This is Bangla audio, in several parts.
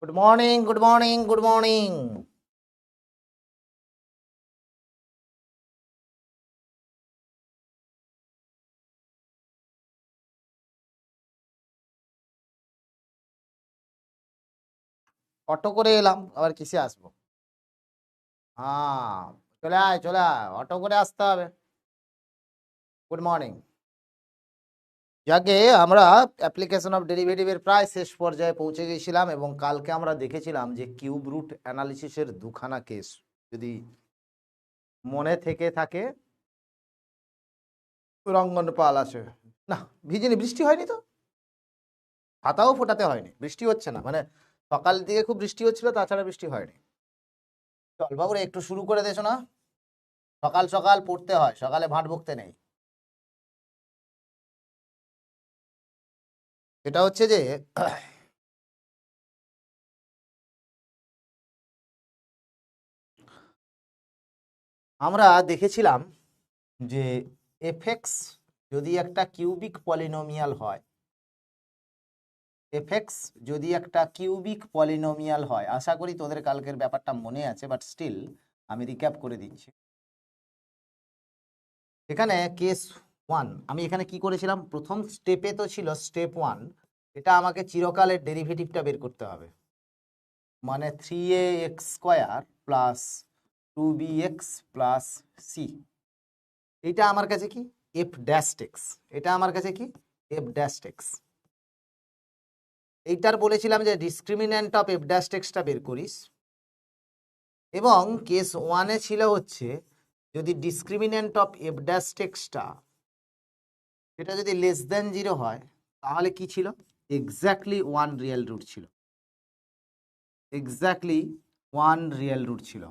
Good morning, good morning, good morning. Auto করে এলাম, আবার কিসে আসবো? হ্যাঁ, চলে আয় চলে আয়, অটো করে আসতে হবে। Good morning. যাকে আমরা অ্যাপ্লিকেশন অফ ডেরিভেটিভের প্রায় শেষ পর্যায়ে পৌঁছে গেছিলাম, এবং কালকে আমরা দেখেছিলাম যে কিউব রুট অ্যানালিসিসের দুখানা কেস যদি মনে থেকে থাকে। রঙ্গন পাল আছে না? ভিজেনি, বৃষ্টি হয়নি তো, ছাতাও ফোটাতে হয়নি, বৃষ্টি হচ্ছে না, মানে সকাল দিকে খুব বৃষ্টি হচ্ছিল, তাছাড়া বৃষ্টি হয়নি। চল বাবুরে একটু শুরু করে দেছো না, সকাল সকাল পড়তে হয়, সকালে ভাট বকতে নেই। এটা হচ্ছে যে আমরা দেখেছিলাম যে এফএক্স যদি একটা কিউবিক পলিনোমিয়াল হয়, এফএক্স যদি একটা কিউবিক পলিনোমিয়াল হয়, আশা করি তোদের কালকের ব্যাপারটা মনে আছে, বাট স্টিল আমি রিক্যাপ করে দিচ্ছি। এখানে কেস 1 আমি এখানে কি করেছিলাম, প্রথম স্টেপে তো ছিল স্টেপ 1, এটা আমাকে চিরকালের ডেরিভেটিভটা বের করতে হবে, মানে 3ax² plus 2bx plus C. এটা আমার কাছে কি এফ ড্যাশ এক্স, এটা আমার কাছে কি এফ ড্যাশ এক্স। এইটার বলেছিলাম যে discriminant of F dash extra বের করিস, এবং কেস 1-এ ছিল হচ্ছে যদি discriminant of F dash extra এটা যদি লেস দেন 0 হয়, তাহলে কি ছিল, এক্স্যাক্টলি 1 রিয়েল রুট ছিল, এক্স্যাক্টলি 1 রিয়েল রুট ছিল।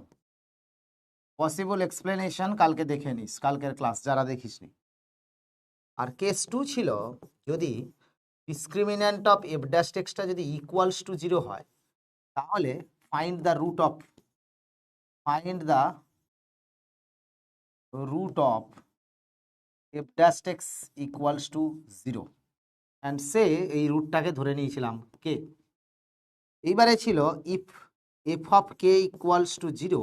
পসিবল এক্সপ্লেনেশন কালকে দেখে নিস, কালকের ক্লাস যারা দেখিসনি। আর কেস 2 ছিল যদি ডিসক্রিমিন্যান্ট অফ এফ ড্যাশ এক্সটা যদি ইকুয়ালস টু 0 হয়, তাহলে find the root of F dash x equals to 0, and say এই রুটটাকে ধরে নিয়েছিলাম কে। এইবারে ছিল if F of K equals to 0,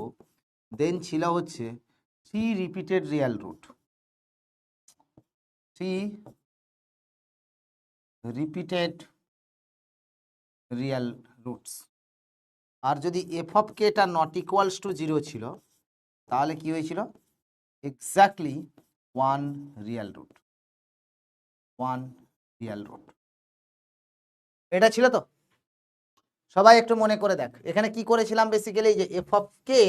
then ছিল হচ্ছে 3 repeated real root, 3 repeated real roots. আর যদি এফ অফ কে টা নট ইকুয়ালস টু 0 ছিল, তাহলে কি হয়েছিল, exactly 1 real root, 1 real root. এটা ছিল তো, সবাই একটু মনে করে দেখ এখানে কি করেছিলাম। বেসিক্যালি যে এফ অফ কে,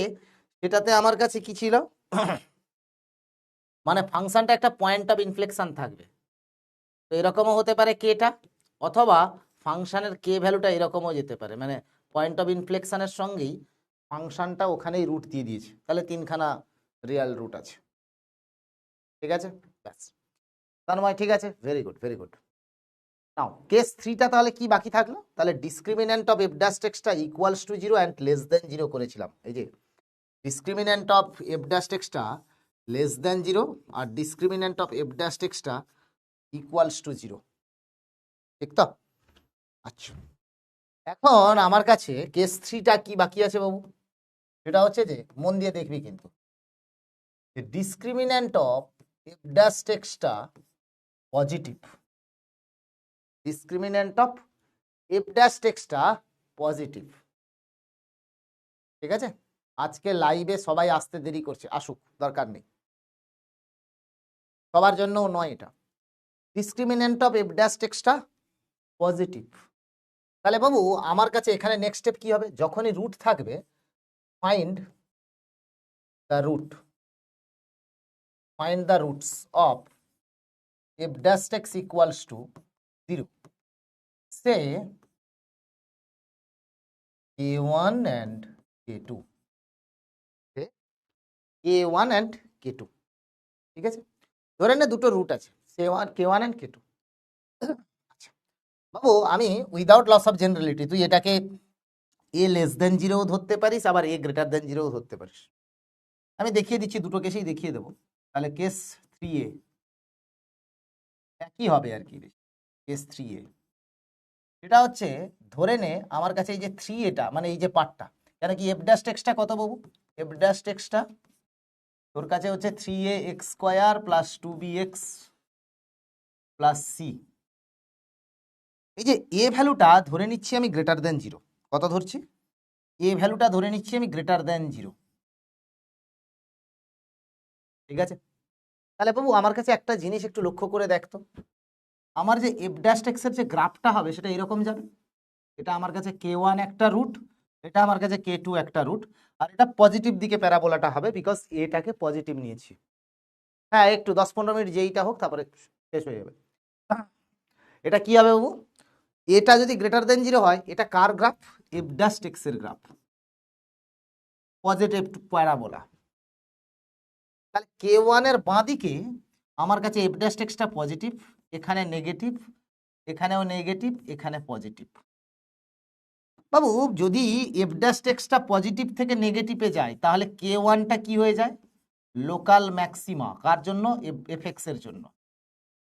এটাতে আমার কাছে কি ছিল, মানে ফাংশনটা একটা পয়েন্ট অফ ইনফ্লেকশন থাকবে, তো এরকমও হতে পারে কেটা, অথবা ফাংশনের কে ভ্যালুটা এরকমও যেতে পারে, মানে পয়েন্ট অফ ইনফ্লেকশনের সঙ্গেই ফাংশনটা ওখানেই রুট দিয়ে দিয়েছে, তাহলে 3খানা রিয়েল রুট আছে। ঠিক আছে, ব্যাস, তার মানে ঠিক আছে, very good very good. Now case 3টা তাহলে কি বাকি থাকলো, তাহলে ডিসক্রিমিন্যান্ট অফ এফ ড্যাশ এক্সটা equals to 0 and less than 0 করেছিলাম। এই যে ডিসক্রিমিন্যান্ট অফ এফ ড্যাশ এক্সটা লেস দেন 0 আর ডিসক্রিমিন্যান্ট অফ এফ ড্যাশ এক্সটা ইকুয়ালস টু 0, ঠিক তো? আচ্ছা, এখন আমার কাছে কেস 3টা কি বাকি আছে বাবু, সেটা হচ্ছে যে মন দিয়ে দেখবি কিন্তু, ডিসক্রিমিন্যান্ট অফ এফ ড্যাশ এক্সটা positive, discriminant of F dash এক্সটা পজিটিভ। ঠিক আছে, আজকে লাইভে সবাই আসতে দেরি করছে, আসুক, দরকার নেই, সবার জন্য নয় এটা। ডিসক্রিমিন্যান্ট অফ এফ ড্যাশ এক্সটা পজিটিভ, তাহলে বাবু আমার কাছে এখানে নেক্সট স্টেপ কি হবে, যখনই রুট থাকবে find the root, find the roots of F dash x equals to 0, say k1 and k2, k1 and k2, ঠিক আছে, ধরে নে দুটো রুট আছে, k1 and k2। আচ্ছা বাবু, আমি উইদাউট লস অফ জেনারেলিটি, তুই এটাকে এ লেস দেন 0 ধরতে পারিস, আবার এ গ্রেটার দেন 0 ধরতে পারিস, আমি দেখিয়ে দিচ্ছি, দুটো কেসেই দেখিয়ে দেবো। তাহলে কেস 3a একই হবে আর কি, কেস 3a এটা হচ্ছে ধরে নে আমার কাছে এই যে 3 এটা মানে এই যে পার্টটা, কেন কি এফ ড্যাশ এক্সটা কত বাবু? এফ ড্যাশ এক্সটা তোর কাছে হচ্ছে 3ax² plus 2bx plus C. এই যে এ ভ্যালুটা ধরে নিচ্ছি আমি গ্রেটার দেন 0। কত ধরছি? এ ভ্যালুটা ধরে নিচ্ছি আমি গ্রেটার দেন 0। ঠিক আছে, তাহলে বাবু আমার কাছে একটা জিনিস একটু লক্ষ্য করে দেখতো, আমার যে এফ ড্যাশ এক্সের যে গ্রাফটা হবে সেটা এরকম যাবে। এটা আমার কাছে k1 একটা রুট, এটা আমার কাছে k2 একটা রুট, আর এটা পজিটিভ দিকে প্যারাবোলাটা হবে বিকজ এটাকে পজিটিভ নিয়েছি। হ্যাঁ একটু 10-15 মিনিট যেইটা হোক তারপরে শেষ হয়ে যাবে। এটা কি হবে বাবু? এটা যদি গ্রেটার দেন 0 হয়, এটা কার গ্রাফ? এফ ড্যাশ এক্সের গ্রাফ, পজিটিভ প্যারাবোলা। তাহলে k1 এর বাঁ দিকে আমার কাছে এফ ড্যাশ এক্সটা পজিটিভ, এখানে নেগেটিভ, এখানেও নেগেটিভ, এখানে পজিটিভ। বাবু যদি এফ ড্যাশ এক্সটা পজিটিভ থেকে নেগেটিভে যায় তাহলে k1টা কি হয়ে যায়? Local maxima. কার জন্য? এফ এক্স এর জন্য।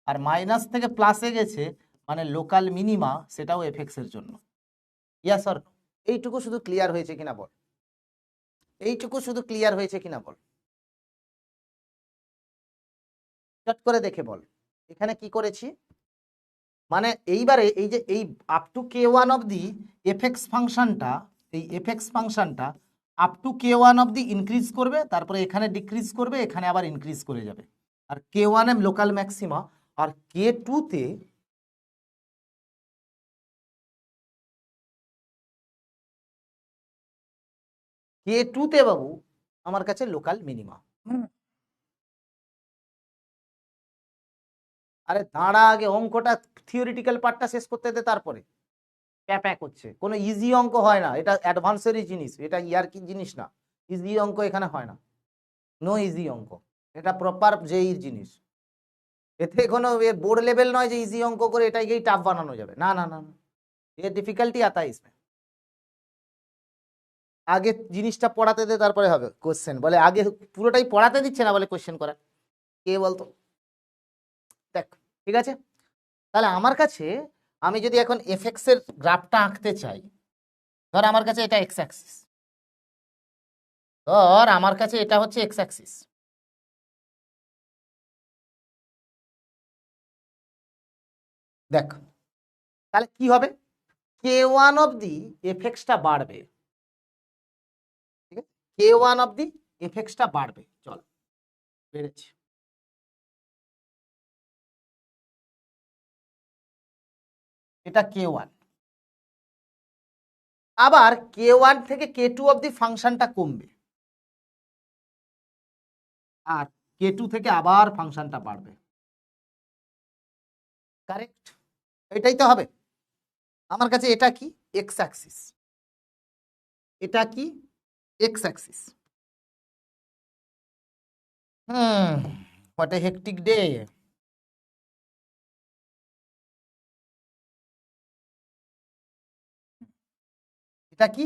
আর মাইনাস থেকে প্লাসে গেছে মানে লোকাল মিনিমা, সেটাও এফ এক্স এর জন্য। ইয়াস অর নো? এইটুকু শুধু ক্লিয়ার হয়েছে কিনা বল, এইটুকু শুধু ক্লিয়ার হয়েছে কিনা বল, চট করে দেখে বল। এখানে কি করেছি মানে এইবারে এই যে এই আপ টু k1 অবধি এফএক্স ফাংশনটা, এই এফএক্স ফাংশনটা আপ টু k1 অবধি ইনক্রিজ করবে, তারপরে এখানে ডিক্রিজ করবে, এখানে আবার ইনক্রিজ করে যাবে। আর k1 এর লোকাল ম্যাক্সিমা, আর k2 তে বাবু আমার কাছে লোকাল মিনিমা। আরে দাঁড়া, আগে অঙ্কটা থিওরিটিক্যাল পার্টটা শেষ করতে দে, তারপরে প্যাক হচ্ছে। কোনো ইজি অঙ্ক হয় না, এটা অ্যাডভান্সেরই জিনিস, এটা ইয়ারকি জিনিস না। ইজি অঙ্ক এখানে হয় না, নো ইজি অঙ্ক, এটা প্রপার জেইর জিনিস। এতে কোনো বোর্ড লেভেল নয় যে ইজি অঙ্ক করে এটাকেই টাফ বানানো যাবে, না না না না, ये डिफिकल्टी आता है इसमें। আগে জিনিসটা পড়াতে দে তারপরে হবে কোশ্চেন। বলে আগে পুরোটাই পড়াতে দিচ্ছে না, বলে কোশ্চেন করা, কে বলতো? দেখ ঠিক আছে, তাহলে আমার কাছে আমি যদি এখন এফএক্স এর গ্রাফটা আঁকতে চাই, ধর আমার কাছে এটা এক্স অ্যাক্সিস, ধর আমার কাছে এটা হচ্ছে এক্স অ্যাক্সিস। দেখ তাহলে কি হবে, k1 অবধি এফএক্সটা বাড়বে, ঠিক আছে, k1 অবধি এফএক্সটা বাড়বে। চল বেড়েছে, এটা k1। আবার k1 থেকে k2 অবধি ফাংশনটা কমবে, আর k2 থেকে আবার ফাংশনটা বাড়বে। কারেক্ট, এটাই তো হবে। আমার কাছে এটা কি? X Axis. এটা কি? X Axis. What a hectic day. এটা কি?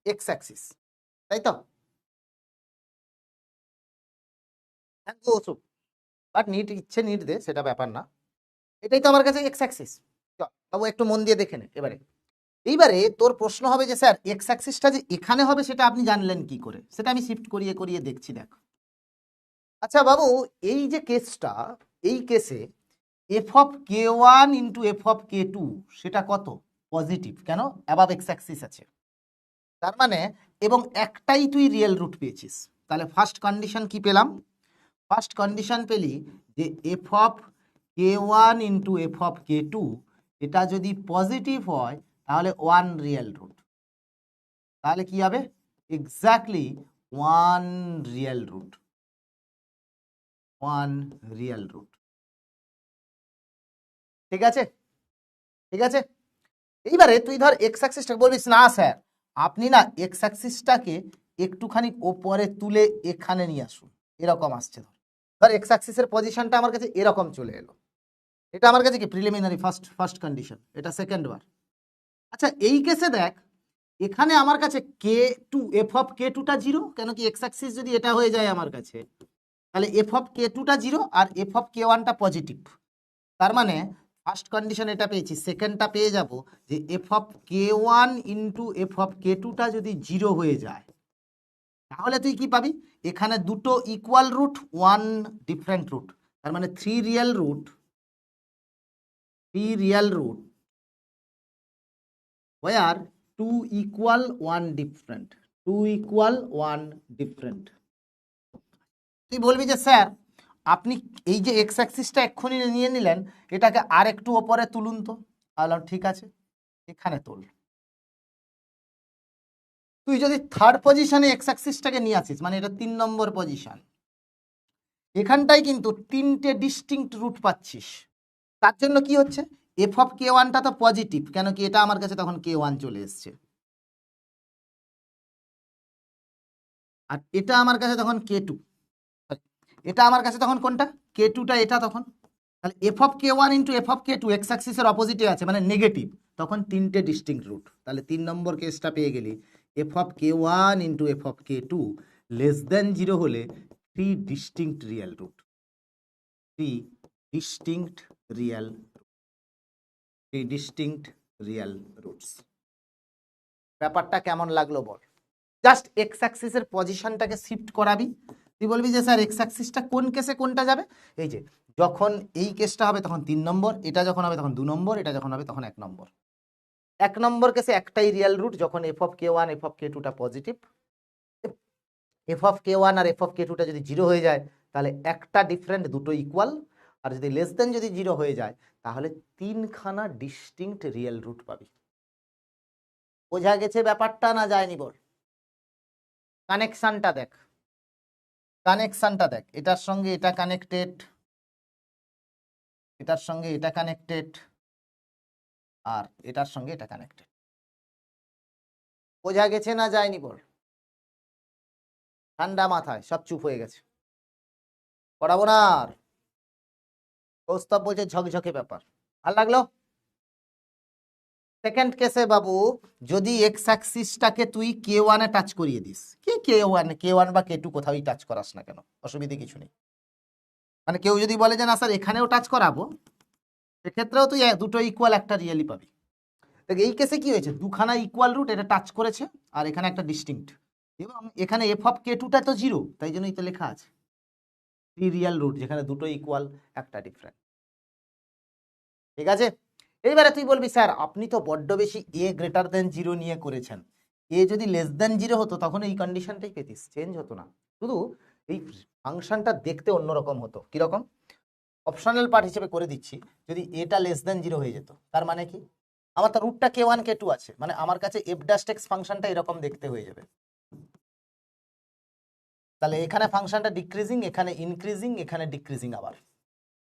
এক্স অ্যাক্সিস, তাই তো? বাট নিট ইচ্ছে নিট দে, সেটা ব্যাপার না। এটাই তো আমার কাছে এক্স অ্যাক্সিস। বাবু একটু মন দিয়ে দেখে নে এবারে। এইবারে তোর প্রশ্ন হবে যে স্যার এক্স অ্যাক্সিসটা যে এখানে হবে সেটা আপনি জানলেন কি করে? সেটা আমি শিফট করিয়ে করিয়ে দেখছি, দেখ। আচ্ছা বাবু, এই যে কেসটা, এই কেসে F of k1 into F of k2 সেটা কত? পজিটিভ। কেন? অ্যাবাভ এক্স অ্যাক্সিস আছে, তার মানে, এবং একটাই তুই রিয়েল রুট পেয়েছিস। তাহলে ফার্স্ট কন্ডিশন কি পেলাম? ফার্স্ট কন্ডিশন পেলি যে F of k1 into F of k2 এটা যদি পজিটিভ হয় তাহলে 1 রিয়েল রুট। তাহলে কি হবে? Exactly 1 real root, 1 real root. ঠিক আছে, ঠিক আছে। এইবারে তুই ধর এক্স অ্যাক্সিসটাকে বলবিস, না স্যার আপনি না এক্স অ্যাক্সিসটাকে একটুখানি ওপরে তুলে এখানে নিয়ে আসুন, এরকম আসছে। ধর ধর এক্স অ্যাক্সিসের পজিশনটা আমার কাছে এরকম চলে এলো, এটা আমার কাছে কি প্রিলিমিনারি ফার্স্ট কন্ডিশন, এটা সেকেন্ড বার। আচ্ছা এই কেসে দেখ, এখানে আমার কাছে k2 এফ অফ k2টা 0, কেন কি এক্স অ্যাক্সিস যদি এটা হয়ে যায় আমার কাছে, তাহলে এফ অফ k2টা 0 আর এফ অফ k1টা পজিটিভ। তার মানে ফার্স্ট কন্ডিশন এটা পেয়েছি, সেকেন্ডটা পেয়ে যাব যে F of K one into F of K টুটা যদি জিরো হয়ে যায় তাহলে তুই কি পাবি, এখানে দুটো equal root one different root, তার মানে three real root where two equal one different, তুই বলবি যে স্যার আপনি এই যে এক্স অ্যাক্সিসটা এক্ষুনি নিয়ে নিলেন এটাকে আর একটু ওপরে তুলুন তো, বললাম ঠিক আছে এখানে তোল। তুই যদি থার্ড পজিশনে এক্স অ্যাক্সিসটাকে নিয়ে আসিস মানে এটা 3 নম্বর পজিশন, এখানটায় কিন্তু তিনটে ডিস্টিংক্ট রুট পাচ্ছিস। তার জন্য কি হচ্ছে, এফ অফ কে ওয়ানটা তো পজিটিভ, কেন কি এটা আমার কাছে তখন কে ওয়ান চলে এসছে, আর এটা আমার কাছে তখন কে টু, এটা আমার কাছে তখন কোনটা কে টুটা, এটা তখন তাহলে F of K one into F of K two X অ্যাক্সিসের অপোজিটে আছে মানে নেগেটিভ, তখন তিনটে ডিস্টিংক্ট রুট। তাহলে 3 নম্বর কেসটা পেয়ে গেলি F of K one into F of K two less than zero হলে three distinct real root, roots. ব্যাপারটা কেমন লাগলো বল, জাস্ট এক্স অ্যাক্সিসের পজিশনটাকে শিফট করাবি। তুই বলবি যে স্যার এক্স অ্যাক্সিসটা কোন কেসে কোনটা যাবে, এই যে যখন এই কেসটা হবে তখন 3 নম্বর, এটা যখন হবে তখন 2 নম্বর, এটা যখন হবে তখন 1 নম্বর। 1 নম্বর কেসে একটাই রিয়েল রুট যখন F of K one F of K টুটা positive, F of K one আর এফ অফ কে টুটা যদি জিরো হয়ে যায় তাহলে একটা ডিফারেন্ট দুটো ইকুয়াল, আর যদি লেস দেন যদি জিরো হয়ে যায় তাহলে 3খানা ডিস্টিংক্ট রিয়েল রুট পাবি। বোঝা গেছে ব্যাপারটা না যায়নি বল? কানেকশনটা দেখ, এটার সঙ্গে এটা কানেক্টেড, এটার সঙ্গে এটা কানেক্টেড, আর এটার সঙ্গে এটা কানেক্টেড। বোঝা গেছে না যায়নি বল? ঠান্ডা মাথায় সব চুপ হয়ে গেছে, পড়াবো না আর। কৌস্তব বলছে ঝকঝকে ব্যাপার, ভাল লাগলো? সেকেন্ড কেসে বাবু যদি এক্স অ্যাক্সিসটাকে তুই কে ওয়ানে টাচ করিয়ে দিস, কে ওয়ান বা কে টু কোথাওই টাচ করাস না কেন, অসুবিধে কিছু নেই। মানে কেউ যদি বলে যে না স্যার এখানেও টাচ করাবো, সেক্ষেত্রেও তুই দুটো ইকুয়াল একটা রিয়েলি পাবি। দেখ এই কেসে কি হয়েছে, দুখানা ইকুয়াল রুট এটা টাচ করেছে আর এখানে একটা ডিস্টিংক্ট, এবং এখানে এফ অফ কে টুটা তো জিরো, তাই জন্যই তো লেখা আছে থ্রি রিয়েল রুট, যেখানে দুটো ইকুয়াল একটা ডিফারেন্ট। ঠিক আছে, এইবারে তুই বলবি স্যার আপনি তো বড্ড বেশি এ গ্রেটার দেন জিরো নিয়ে করেছেন, এ যদি লেস দেন জিরো হতো তখন এই কন্ডিশনটাই পেতিস, চেঞ্জ হতো না, শুধু এই ফাংশনটা দেখতে অন্যরকম হতো। কিরকম, অপশনাল পার্ট হিসেবে করে দিচ্ছি, যদি এটা লেস দেন জিরো হয়ে যেত তার মানে কি, আমার তো রুটটা কে ওয়ান কে টু আছে, মানে আমার কাছে এফ ড্যাশ এক্স ফাংশনটা এরকম দেখতে হয়ে যাবে। তাহলে এখানে ফাংশনটা ডিক্রিজিং, এখানে ইনক্রিজিং, এখানে ডিক্রিজিং আবার,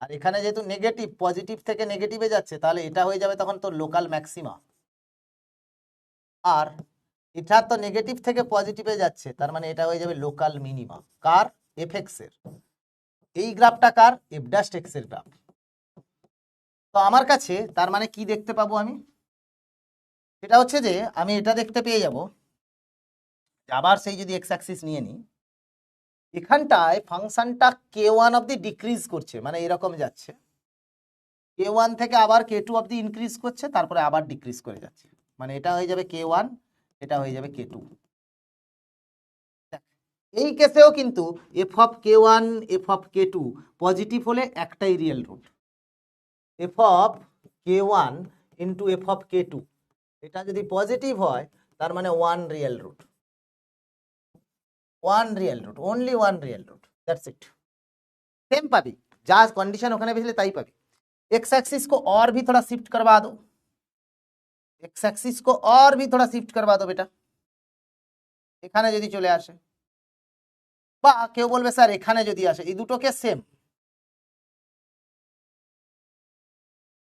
আর এখানে যেহেতু নেগেটিভ পজিটিভ থেকে নেগেটিভে যাচ্ছে তাহলে এটা হয়ে যাবে তখন তোর লোকাল ম্যাক্সিমা, আর এটা তো নেগেটিভ থেকে পজিটিভে যাচ্ছে তার মানে এটা হয়ে যাবে লোকাল মিনিমা। কার, এফ এক্স এর। এই গ্রাফটা কার, এফ ড্যাশ এক্স এর গ্রাফ। তো আমার কাছে তার মানে কি দেখতে পাবো আমি, সেটা হচ্ছে যে আমি এটা দেখতে পেয়ে যাব, আবার সেই যদি এক্স অ্যাক্সিস নিয়ে নিই, এখানটায় ফাংশনটা কে ওয়ান অব্দি ডিক্রিজ করছে, মানে এরকম যাচ্ছে, কে ওয়ান থেকে আবার কে টু অব্দি ইনক্রিজ করছে, তারপরে আবার ডিক্রিজ করে যাচ্ছে, মানে এটা হয়ে যাবে কে ওয়ান, এটা হয়ে যাবে কে টু। এই কেসেও কিন্তু F of K one F of K two positive হলে একটাই real root, F of K one into F of K two এটা যদি পজিটিভ হয় তার মানে one real root, only one real root, that's it। Same पाबी, जा कंडीशन ओखाने भेजले ताई पाबी। एक्स एक्सिस को और भी थोड़ा शिफ्ट करवा दो, एक्स एक्सिस को और भी थोड़ा शिफ्ट करवा दो बेटा, এখানে যদি চলে আসে, বা কেউ বলবে স্যার এখানে যদি আসে, এই দুটোকে সেম,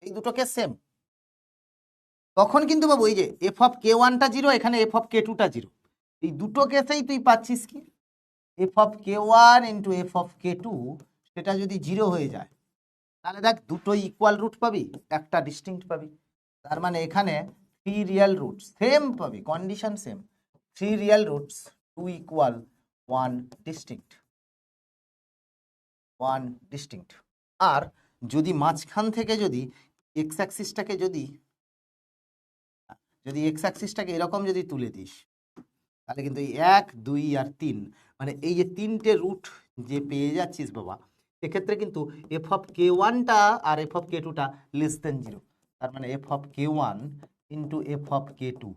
এই দুটোকে সেম, তখন কিন্তু বাবু এই যে এফ অফ কে ওয়ানটা জিরো, এখানে এফ অফ কে টুটা জিরো, এই দুটো কেসেই তুই পাচ্ছিস কি f of K one into F of K two, সেটা যদি জিরো হয়ে যায় তাহলে দেখ দুটো ইকুয়াল রুট পাবি, একটা ডিস্টিংক্ট পাবি, তার মানে এখানে থ্রি রিয়েল রুটস সেম পাবি, condition same, three real roots two equal one distinct. আর যদি মাঝখান থেকে যদি এক্স অ্যাক্সিসটাকে যদি এক্স অ্যাক্সিসটাকে এরকম যদি তুলে দিস, তাহলে কিন্তু এই 1 2 আর 3 মানে এই যে তিনটে রুট যে পেয়ে যাচ্ছিস বাবা, এক্ষেত্রে কিন্তু এফ অফ কে ওয়ানটা আর এফ অফ কে টুটা লেস দেন জিরো। তার মানে f of K one into F of K two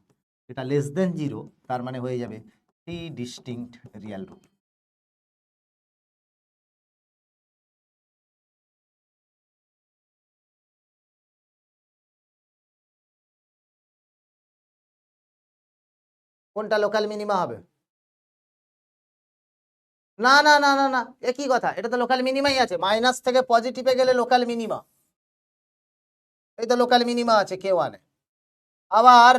এটা লেস দেন জিরো, তার মানে হয়ে যাবে 3 ডিস্টিংক্ট রিয়েল রুট। কোনটা লোকাল মিনিমা হবে? না না না না না, একই কথা, এটা তো লোকাল মিনিমাই আছে, মাইনাস থেকে পজিটিভে গেলে লোকাল মিনিমা, এই তো লোকাল মিনিমা আছে কে ওয়ানে। আবার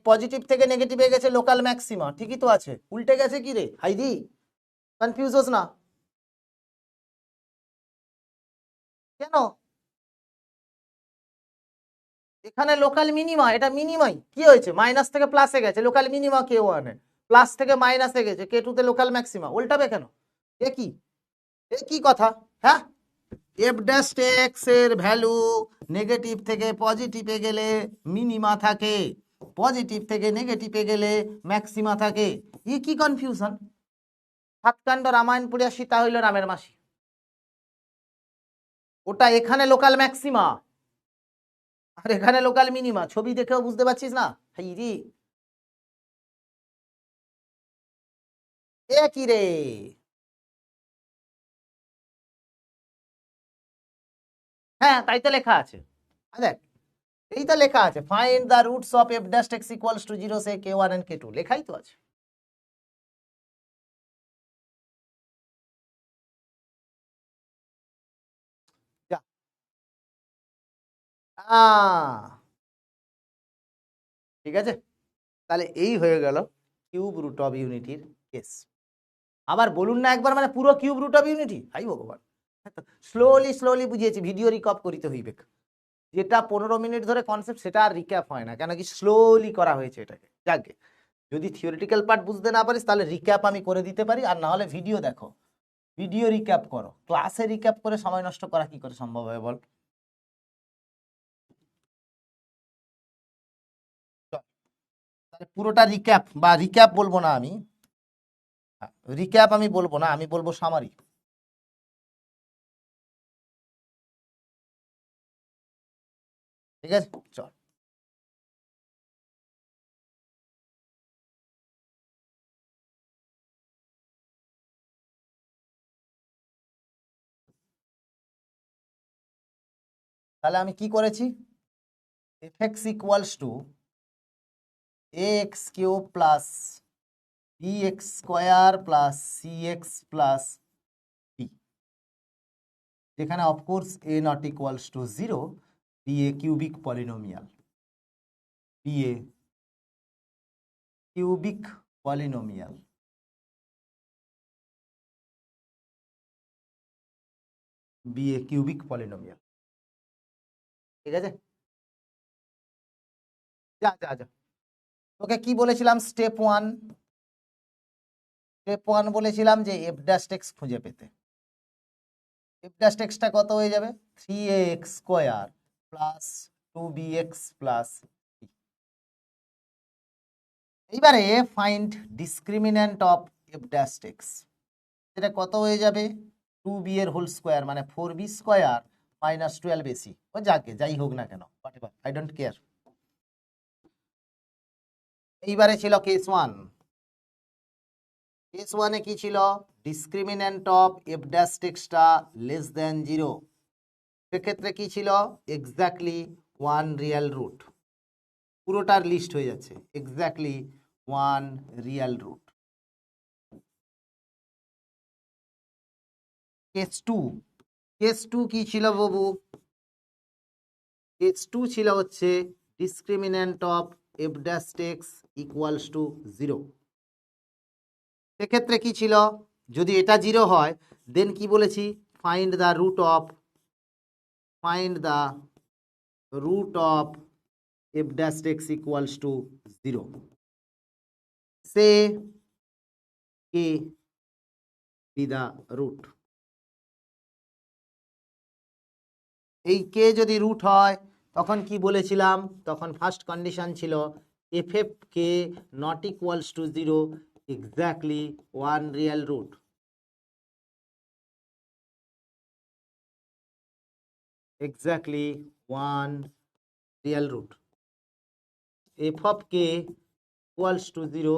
পজিটিভ থেকে নেগেটিভে গেছে লোকাল ম্যাক্সিমা, ঠিকই তো আছে, উল্টে গেছে কি রে হাইদি? কনফিউজ হোস না কেন? এখানে লোকাল মিনিমা, এটা মিনিমাই, কি হয়েছে? মাইনাস থেকে প্লাসে গেছে, লোকাল মিনিমা কে ওয়ানে, প্লাস থেকে মাইনাসে গেছে কে টু তে লোকাল ম্যাক্সিমা, উল্টাবে কেন? একই একই কথা। হ্যাঁ, এফ ড্যাশ এক্স এর ভ্যালু নেগেটিভ থেকে পজিটিভে গেলে মিনিমা থাকে, পজিটিভ থেকে নেগেটিভে গেলে ম্যাক্সিমা থাকে। কি কনফিউশন? সাতকাণ্ড রামায়ণ পড়িয়া সীতা হইল রামের মাসি, ওটা এখানে লোকাল ম্যাক্সিমা আর এখানে লোকাল মিনিমা, ছবি দেখেও বুঝতে পারছিস না? হাই রে, এ কি রে? হ্যাঁ, তাই তো লেখা আছে, দেখ এই তো লেখা আছে, find the roots of F dash x equals to 0 say k one and k two, লেখাই তো আছে। যা। ঠিক আছে, তাহলে এই হয়ে গেল কিউব রুট অফ ইউনিটির কেস। আবার বলুন না একবার, মানে পুরো কিউব রুট অফ ইউনিটি, হাই ভগবান, স্লোলি স্লোলি বুঝিয়েছি, ভিডিও রিকপ করিতে হইবে, যেটা 15 মিনিট ধরে কনসেপ্ট সেটা আর রিক্যাপ হয় না, কেন কি স্লোলি করা হয়েছে এটাকে। যাকে যদি থিওরিটিক্যাল পার্ট বুঝতে না পারিস তাহলে রিক্যাপ আমি করে দিতে পারি, আর না হলে ভিডিও দেখো, ভিডিও রিক্যাপ করো, ক্লাসে রিক্যাপ করে সময় নষ্ট করা কি করে সম্ভব হয় বল? তাহলে পুরোটা রিক্যাপ, বা রিক্যাপ বলবো না আমি, রিক্যাপ আমি বলবো না, আমি বলবো সামারি। ঠিক আছে, চল। তাহলে আমি কি করেছি, F x equals to A X cube plus B X square plus C X plus B, যেখানে of course A not equals to 0, be a cubic polynomial, be a cubic polynomial, be a cubic polynomial. ঠিক আছে, যা যা যা, তোকে কি বলেছিলাম স্টেপ ওয়ান? স্টেপ ওয়ান বলেছিলাম যে এফ ড্যাশ এক্স খুঁজে পেতে, এফ ড্যাশ এক্সটা কত হয়ে যাবে, 3ax square plus 2bx plus, এইবারে find discriminant of F dash x, এটা কত হয়ে যাবে, 2b এর হোল স্কোয়ার মানে 4b স্কোয়ার মাইনাস 12ac, ও যাকে যাই হোক না কেন, হোয়াটএভার, আই ডোন্ট কেয়ার। এইবারে ছিল কেস ওয়ান, কেস ওয়ানে কি ছিল, ডিসক্রিমিন্যান্ট অফ এফ ড্যাশ এক্সটা লেস দেন 0, সেক্ষেত্রে কি ছিল, এক্স্যাক্টলি 1 রিয়েল রুট, পুরোটার লিস্ট হয়ে যাচ্ছে, exactly 1 real root. Case two, case two কি ছিল বাবু, কেস টু ছিল হচ্ছে discriminant of F dash x equals to 0, সেক্ষেত্রে কি ছিল, যদি এটা 0 হয় দেন কি বলেছি, find the root of, find the root of F dash x equals to 0, say k be the root. এই কে যদি রুট হয় তখন কি বলেছিলাম, তখন ফার্স্ট কন্ডিশন ছিল f f k not equals to 0, exactly 1 real root. Exactly 1 real root. F of k equals to 0,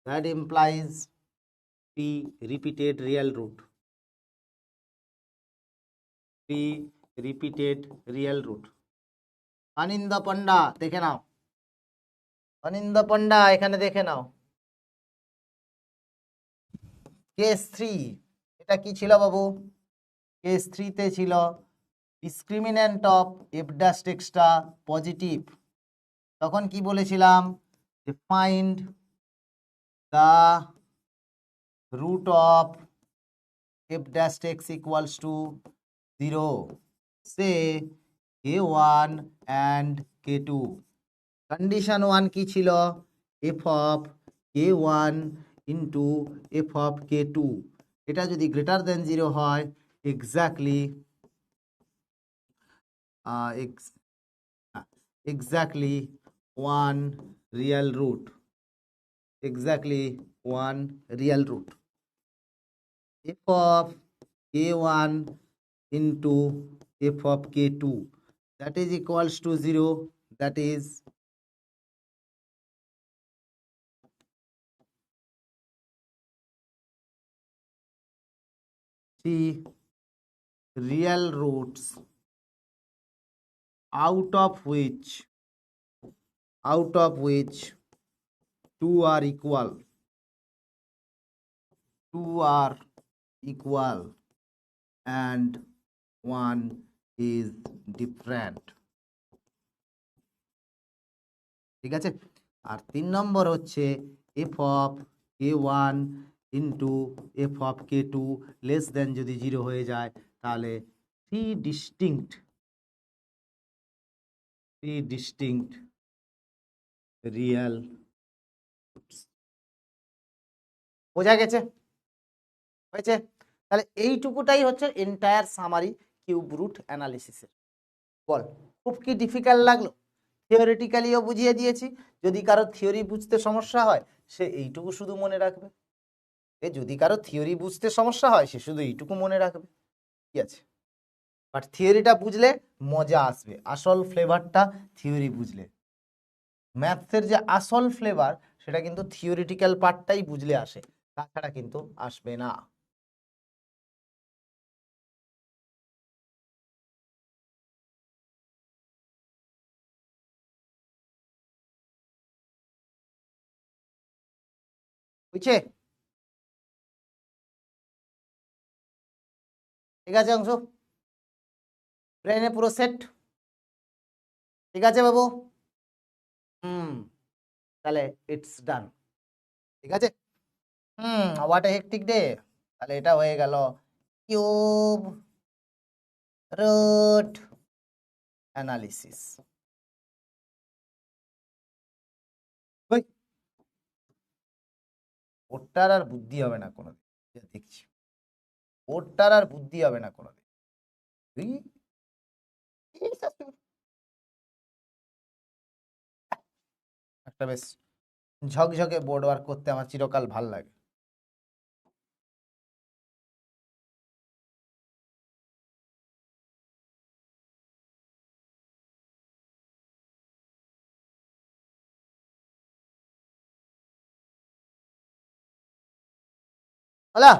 that implies p repeated real root. P repeated real root. Aninda Panda দেখে নাও, অনিন্দা পণ্ডা এখানে দেখে নাও, কেস 3 এটা কি ছিল বাবু? কেস 3 তে ছিল ডিসক্রিমিন্যান্ট অফ এফ ড্যাশ এক্সটা পজিটিভ। তখন কি বলেছিলাম, যে find the root of f dash x equals to 0, say k1 and k2. Condition 1 কি ছিল? f of k1 into f of k2 এটা যদি greater than 0 হয়, exactly exactly 1 real root, exactly 1 real root. F of k1 into f of k2, that is equals to 0, that is three real roots out of which 2 are equal, 2 are equal and 1 is different. ঠিক আছে? আর 3 নম্বর হচ্ছে f of k1 into f of k2 less than যদি 0 হয়ে যায়, তাহলে 3 distinct real roots. বোঝা গেছে? হয়েছে? তাহলে এইটুকুটাই হচ্ছে এন্টায়ার সামারি কিউব রুট অ্যানালিসিসের। বল, খুব কি ডিফিকাল্ট লাগলো? থিওরিটিক্যালিও বুঝিয়ে দিয়েছি। যদি কারো থিওরি বুঝতে সমস্যা হয়, সে এইটুকু শুধু মনে রাখবে। যদি কারো থিওরি বুঝতে সমস্যা হয়, সে শুধু এইটুকু মনে রাখবে। কি আছে? বাট থিওরিটা বুঝলে মজা আসবে, আসল ফ্লেভারটা থিওরি বুঝলে। ম্যাথসের যে আসল ফ্লেভার, সেটা কিন্তু থিওরিটিক্যাল পার্টটাই বুঝলে আসে, তাছাড়া কিন্তু আসবে না। বুঝছে? ঠিক আছে অংশ, ব্রেনে পুরো সেট? ঠিক আছে বাবু? তাহলে ইটস ডান। ঠিক আছে? What a hectic day. তাহলে এটা হয়ে গেল কিউব রুট অ্যানালিসিস। ওটার আর বুদ্ধি হবে না কোনোদিন, দেখছি ওটার আর বুদ্ধি হবে না কোনোদিন। একটা বেশ ঝকঝকে বোর্ড ওয়ার্ক করতে আমার চিরকাল ভাল লাগে। হলো?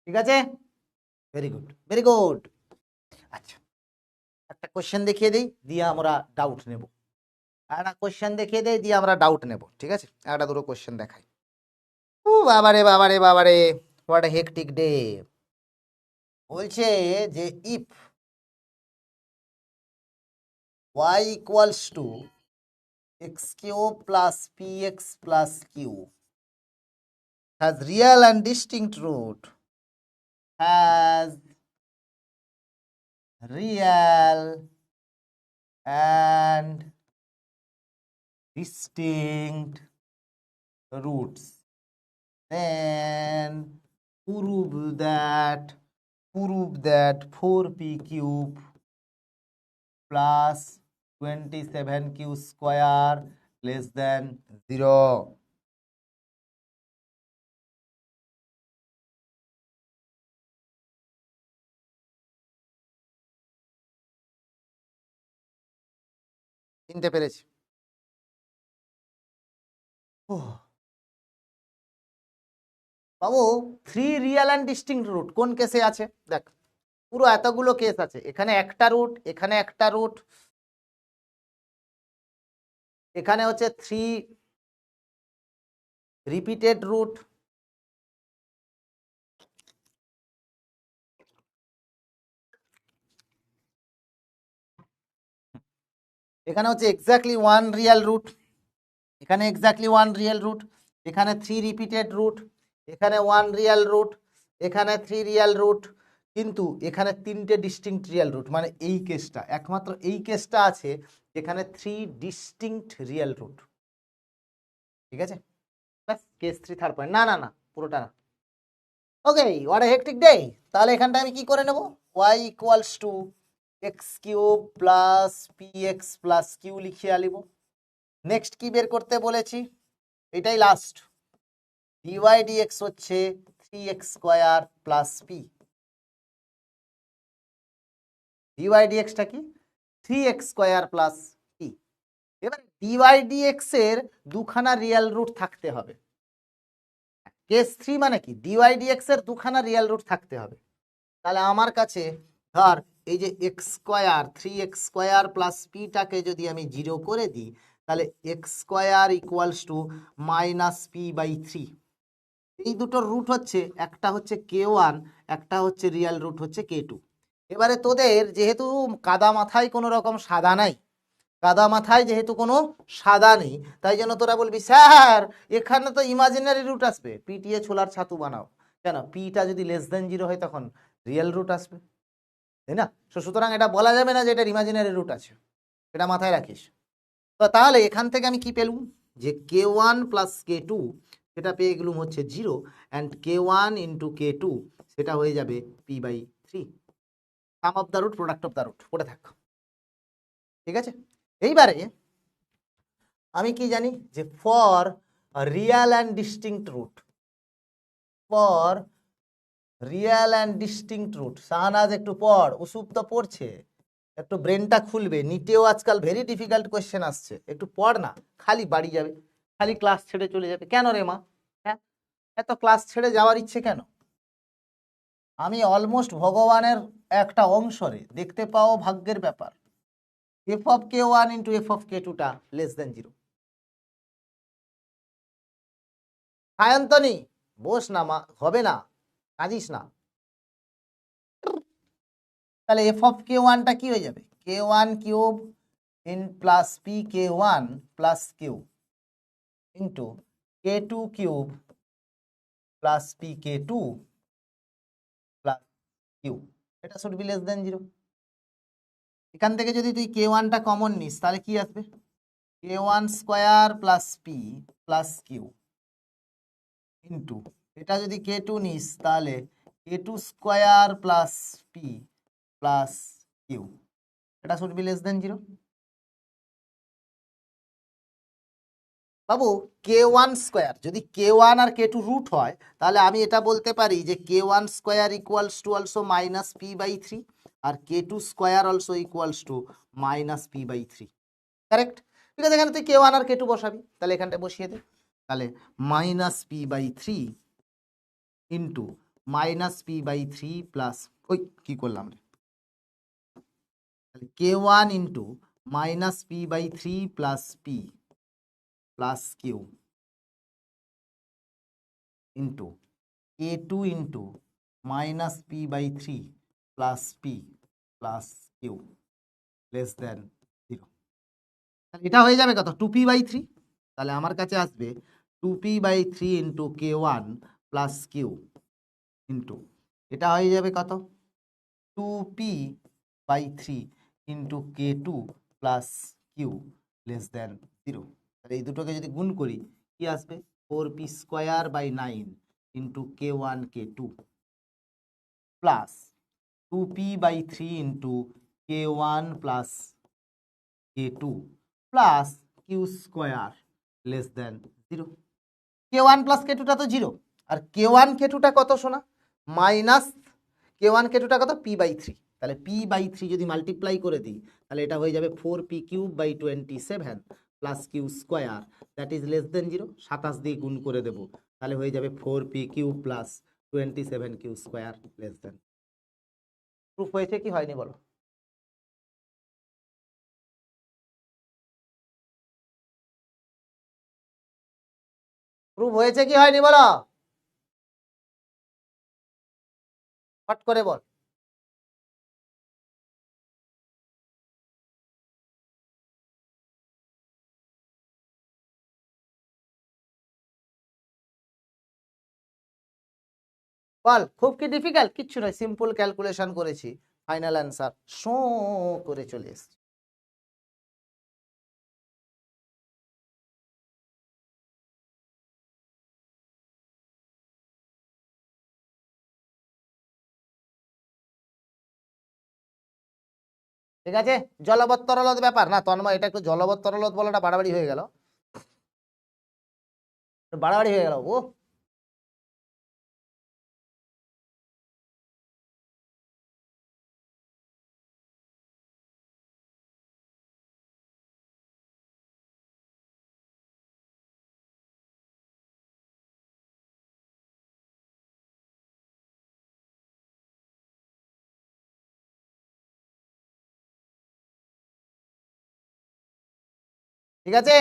ঠিক আছে, ভেরি গুড ভেরি গুড। আচ্ছা, একটা কোশ্চেন দেখিয়ে দিই, দিয়ে আমরা ডাউট নেব। একটা কোশ্চেন দেখিয়ে দেই, দিয়ে আমরা ডাউট নেব। ঠিক আছে, একটা দুটো কোশ্চেন দেখাই। ও বাবারে বাবারে বাবারে, হোয়াট এ হেক্টিক ডে। বলছে যে if y equals to x cube plus p x plus q has real and distinct root, has real and distinct roots, then prove that 4p cube plus 27q square less than 0। চিনতে পেরেছি? বাবু 3 রিয়েল অ্যান্ড ডিস্টিংক্ট রুট কোন কেসে আছে দেখ, পুরো এতগুলো কেস আছে, এখানে একটা রুট, এখানে একটা রুট, এখানে হচ্ছে 3 রিপিটেড রুট, এখানে হচ্ছে এক্স্যাক্টলি 1 রিয়েল রুট, এখানে এক্স্যাক্টলি 1 রিয়েল রুট, এখানে 3 রিপিটেড রুট, এখানে 1 রিয়েল রুট, এখানে 3 রিয়েল রুট, কিন্তু এখানে 3টে ডিস্টিংক্ট রিয়েল রুট, মানে এই কেসটা, একমাত্র এই কেসটা আছে যেখানে 3 ডিস্টিংক্ট রিয়েল রুট। ঠিক আছে, ব্যাস কেস 3 থার্ড পয়েন্ট। না না না, পুরোটা না। Okay, what a hectic day. তাহলে এখানটা আমি কি করে নেব, y equals to x cube plus p x plus q লিখিয়ে আলিব। নেক্সট কি বের করতে বলেছি, এটাই লাস্ট, ডিওয়াই ডিএক্স হচ্ছে 3x square plus P. D Y ডিএক্সটা কি, 3x স্কোয়ার প্লাস পি। এবার ডিওয়াই ডিএক্স এর দুখানা রিয়েল রুট থাকতে হবে। কেস 3 মানে কি, ডিওয়াই ডিএক্স এর দুখানা রিয়েল রুট থাকতে হবে। তাহলে আমার কাছে ধর এই যে X square 3x square plus পিটাকে যদি আমি 0 করে দিই, তাহলে X square equals to minus P by 3। এই দুটোর রুট হচ্ছে, একটা হচ্ছে k1, একটা হচ্ছে রিয়েল রুট হচ্ছে k2। এবারে তোদের যেহেতু কাদা মাথায় কোনো রকম সাদা নাই, কাদা মাথায় যেহেতু কোনো সাদা নেই, তাই জন্য তোরা বলবি স্যার এখানে তো ইমাজিনারি রুট আসবে, পিটিএ ছোলার ছাতু বানাও। কেন, পিটা যদি লেস দেন 0 হয় তখন রিয়েল রুট আসবে, তাই না? সুতরাং এটা বলা যাবে না যে এটা ইমাজিনারি রুট আছে, এটা মাথায় রাখিস। তো তাহলে এখান থেকে আমি কি পেলুম, যে k1 প্লাস k2 সেটা পেয়ে গেলুম হচ্ছে 0, অ্যান্ড k1 ইন্টু k2 সেটা হয়ে যাবে p by 3। Sum of the root, product of the root পড়ে থাক। ঠিক আছে, এইবারে আমি কি জানি, যে for real and distinct root, for real and distinct root, Shahnaz একটু পড়, ওসুপ তো পড়ছে, একটু ব্রেনটা খুলবে, নিটেও আজকাল ভেরি ডিফিকাল্ট কোয়েশ্চেন আসছে, একটু পড় না, খালি বাড়ি যাবে, খালি ক্লাস ছেড়ে চলে যাবে। কেন রে মা, হ্যাঁ এত ক্লাস ছেড়ে যাওয়ার ইচ্ছে কেন? আমি অলমোস্ট ভগবানের একটা অংশ রে, দেখতে পাও ভাগ্যের ব্যাপার, F of k1 into F of k2টা লেস দেন 0। সায়ন্তনী বস না মা, হবে না, কাঁদিস না। তাহলে এফ অফ k1টা কি হয়ে যাবে, k1 cube in plus p k1 plus q into k2 cube plus p k2 plus q, এটা শুড বি লেস দেন 0। এখান থেকে যদি তুই k1টা কমন নিস তাহলে কি আসবে, k1 square plus p plus q into, এটা যদি k2 নিস তাহলে k2 square plus p plus q, এটা শুড বি লেস দেন 0। বাবু k1 স্কোয়ার যদি k1 আর k2 রুট হয়, তাহলে আমি এটা বলতে পারি যে k1 square equals to also minus P by 3, আর k2 square also equals to minus P by 3। Correct? ঠিক আছে, এখানে তুই k1 আর k2 বসাবি, তাহলে এখানটা বসিয়ে দে। তাহলে minus P by 3 into minus P by 3 plus, ওই কি করলাম রে, তাহলে k1 into minus P by 3 plus p plus q into k2 into minus P by 3 plus p plus q less than 0। তাহলে এটা হয়ে যাবে কত, 2p বাই 3। তাহলে আমার কাছে আসবে 2p by 3 into k1 plus q into, এটা হয়ে যাবে কত, 2p by 3 into k2 plus q less than 0। তাহলে এই দুটোকে যদি গুণ করি কি আসবে, 4p square by 9 into k1 k2 plus 2p by 3 into k1 plus k2 plus Q square less than 0। k1 plus k2টা তো 0, আর k1 k2টা কত শোনা, মাইনাস k1 k2টা কত p/3, তাহলে p/3 যদি মাল্টিপ্লাই করে দিই তাহলে এটা হয়ে যাবে 4p³/27 plus Q square, that is less than 0। 27 দিয়ে গুণ করে দেবো, তাহলে হয়ে যাবে 4p³ plus 27 q square less than. Proof হয়েছে কি হয়নি বলো? প্রুফ হয়েছে কি হয়নি বলো, ফট করে বল। বল, খুব কি ডিফিকাল্ট? কিচ্ছু নয়, সিম্পল ক্যালকুলেশন করেছি, ফাইনাল অ্যান্সার শো করে চলে এসেছে। ঠিক আছে, জলবৎ তরলত ব্যাপার না তন্ময়, এটা একটু জলবৎ তরলত বলাটা বাড়াবাড়ি হয়ে গেল, বাড়াবাড়ি হয়ে গেল ও। ঠিক আছে,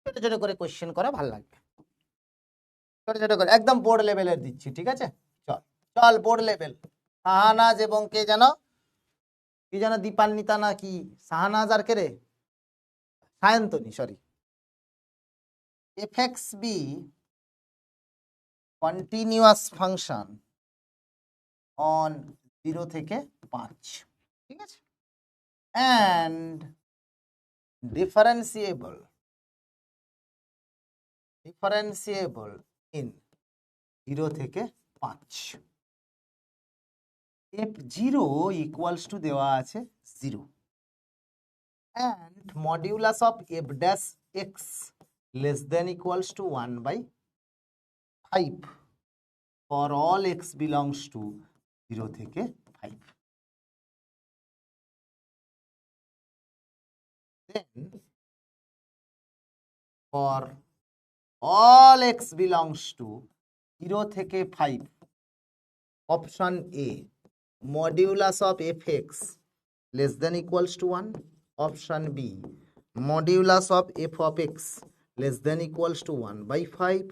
ছোট ছোট করে কোশ্চেন করা ভালো লাগবে, ছোট ছোট করে একদম বোর্ড লেভেলের দিচ্ছি, ঠিক আছে? চল চল বোর্ড লেভেল। শাহানাজ এবং কে জানো, কি জানো, দীপান্বিতা না কি, শাহানাজ আর কে রে, Sayantani, sorry. f(x)(b) continuous function on 0 থেকে 5, ঠিক আছে, and differentiable in 0 থেকে 5। f0 ইকুয়ালস টু দেওয়া আছে 0, and modulus of f dash x less than equals to 1/5 for all x belongs to 0 থেকে 5। Then for all x belongs to 0 থেকে 5, option A modulus of fx less than equals to 1, option B modulus of f of x less than equals to 1/5,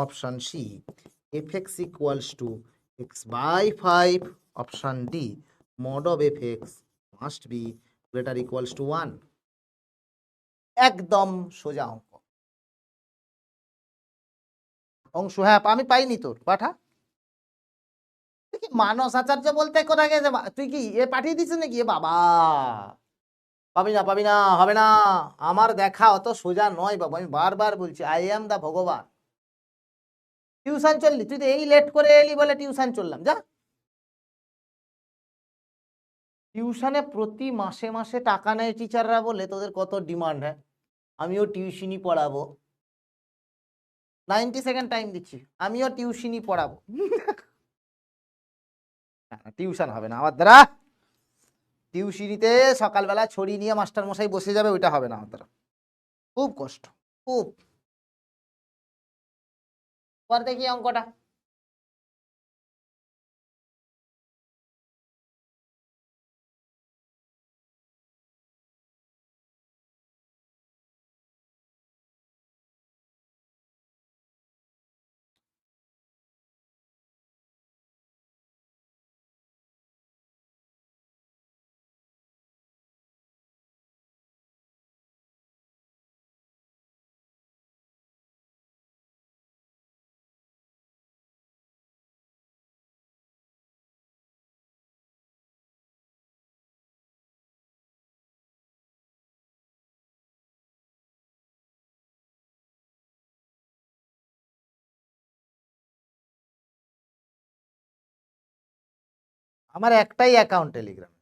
option C fx equals to x/5, option D mod of fx must be greater equals to 1। একদম সোজা অঙ্ক, অংশ, হ্যাঁ আমি পাইনি তোর পাঠা। তুই কি মানস আচার্য বলতে কোথায় গেছে, তুই কি এ পাঠিয়ে দিছিস নাকি? এ বাবা, পাবি না পাবি না, হবে না, আমার দেখা অত সোজা নয় বাবা, আমি বারবার বলছি আই এম দা ভগবান। টিউশন চললি তুই, তো এই লেট করে এলি বলে টিউশন চললাম, যা। টিউশনে প্রতি মাসে মাসে টাকা নেয় টিচাররা বলে তোদের কত ডিমান্ড, হ্যাঁ আমিও টিউশনই পড়াবো, 90 সেকেন্ড টাইম দিচ্ছি, আমিও টিউশনই পড়াবো। টিউশন হবে না আমার দ্বারা, টিউশনিতে সকালবেলা ছড়ি নিয়ে মাস্টার মশাই বসে যাবে, ওইটা হবে না আমার দ্বারা, খুব কষ্ট, খুব। পর দেখি অঙ্কটা। আমার একটাই অ্যাকাউন্ট টেলিগ্রাম।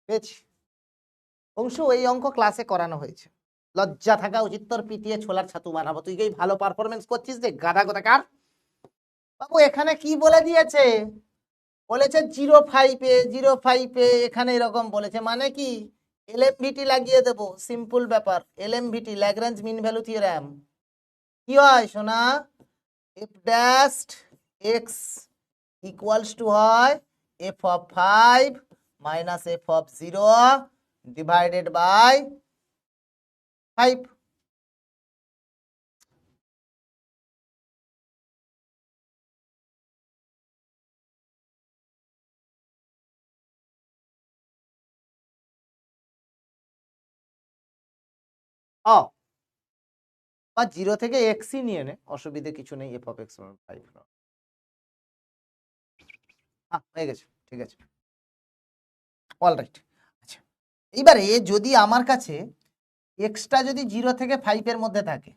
পেয়েছি অংশু, এই অঙ্ক ক্লাসে করানো হয়েছে। লজ্জা থাকা উচিত তোর, পিটিয়ে ছোলার ছাতু বানাবো। তুই কি ভালো পারফরমেন্স করছিস রে গাধা কোথাকার। বাবু এখানে কি বলে দিয়েছে, বলেছে 0.5 এ 0.5 এ, এখানে এরকম বলেছে, মানে কি এলএমভিটি লাগিয়ে দেবো, সিম্পল ব্যাপার। LMVT Lagrange mean value theorem কি হয় সোনা, F dash x equals to হয় F of 5 minus F of 0 divided by 5। অ বা 0 থেকে এক্সই নিয়ে নে, অসুবিধে কিছু নেই। এফ অফ এক্স 5 হয়ে গেছে, ঠিক আছে, অলরাইট। আচ্ছা, এইবারে যদি আমার কাছে এক্সটা যদি 0 থেকে 5 এর মধ্যে থাকে,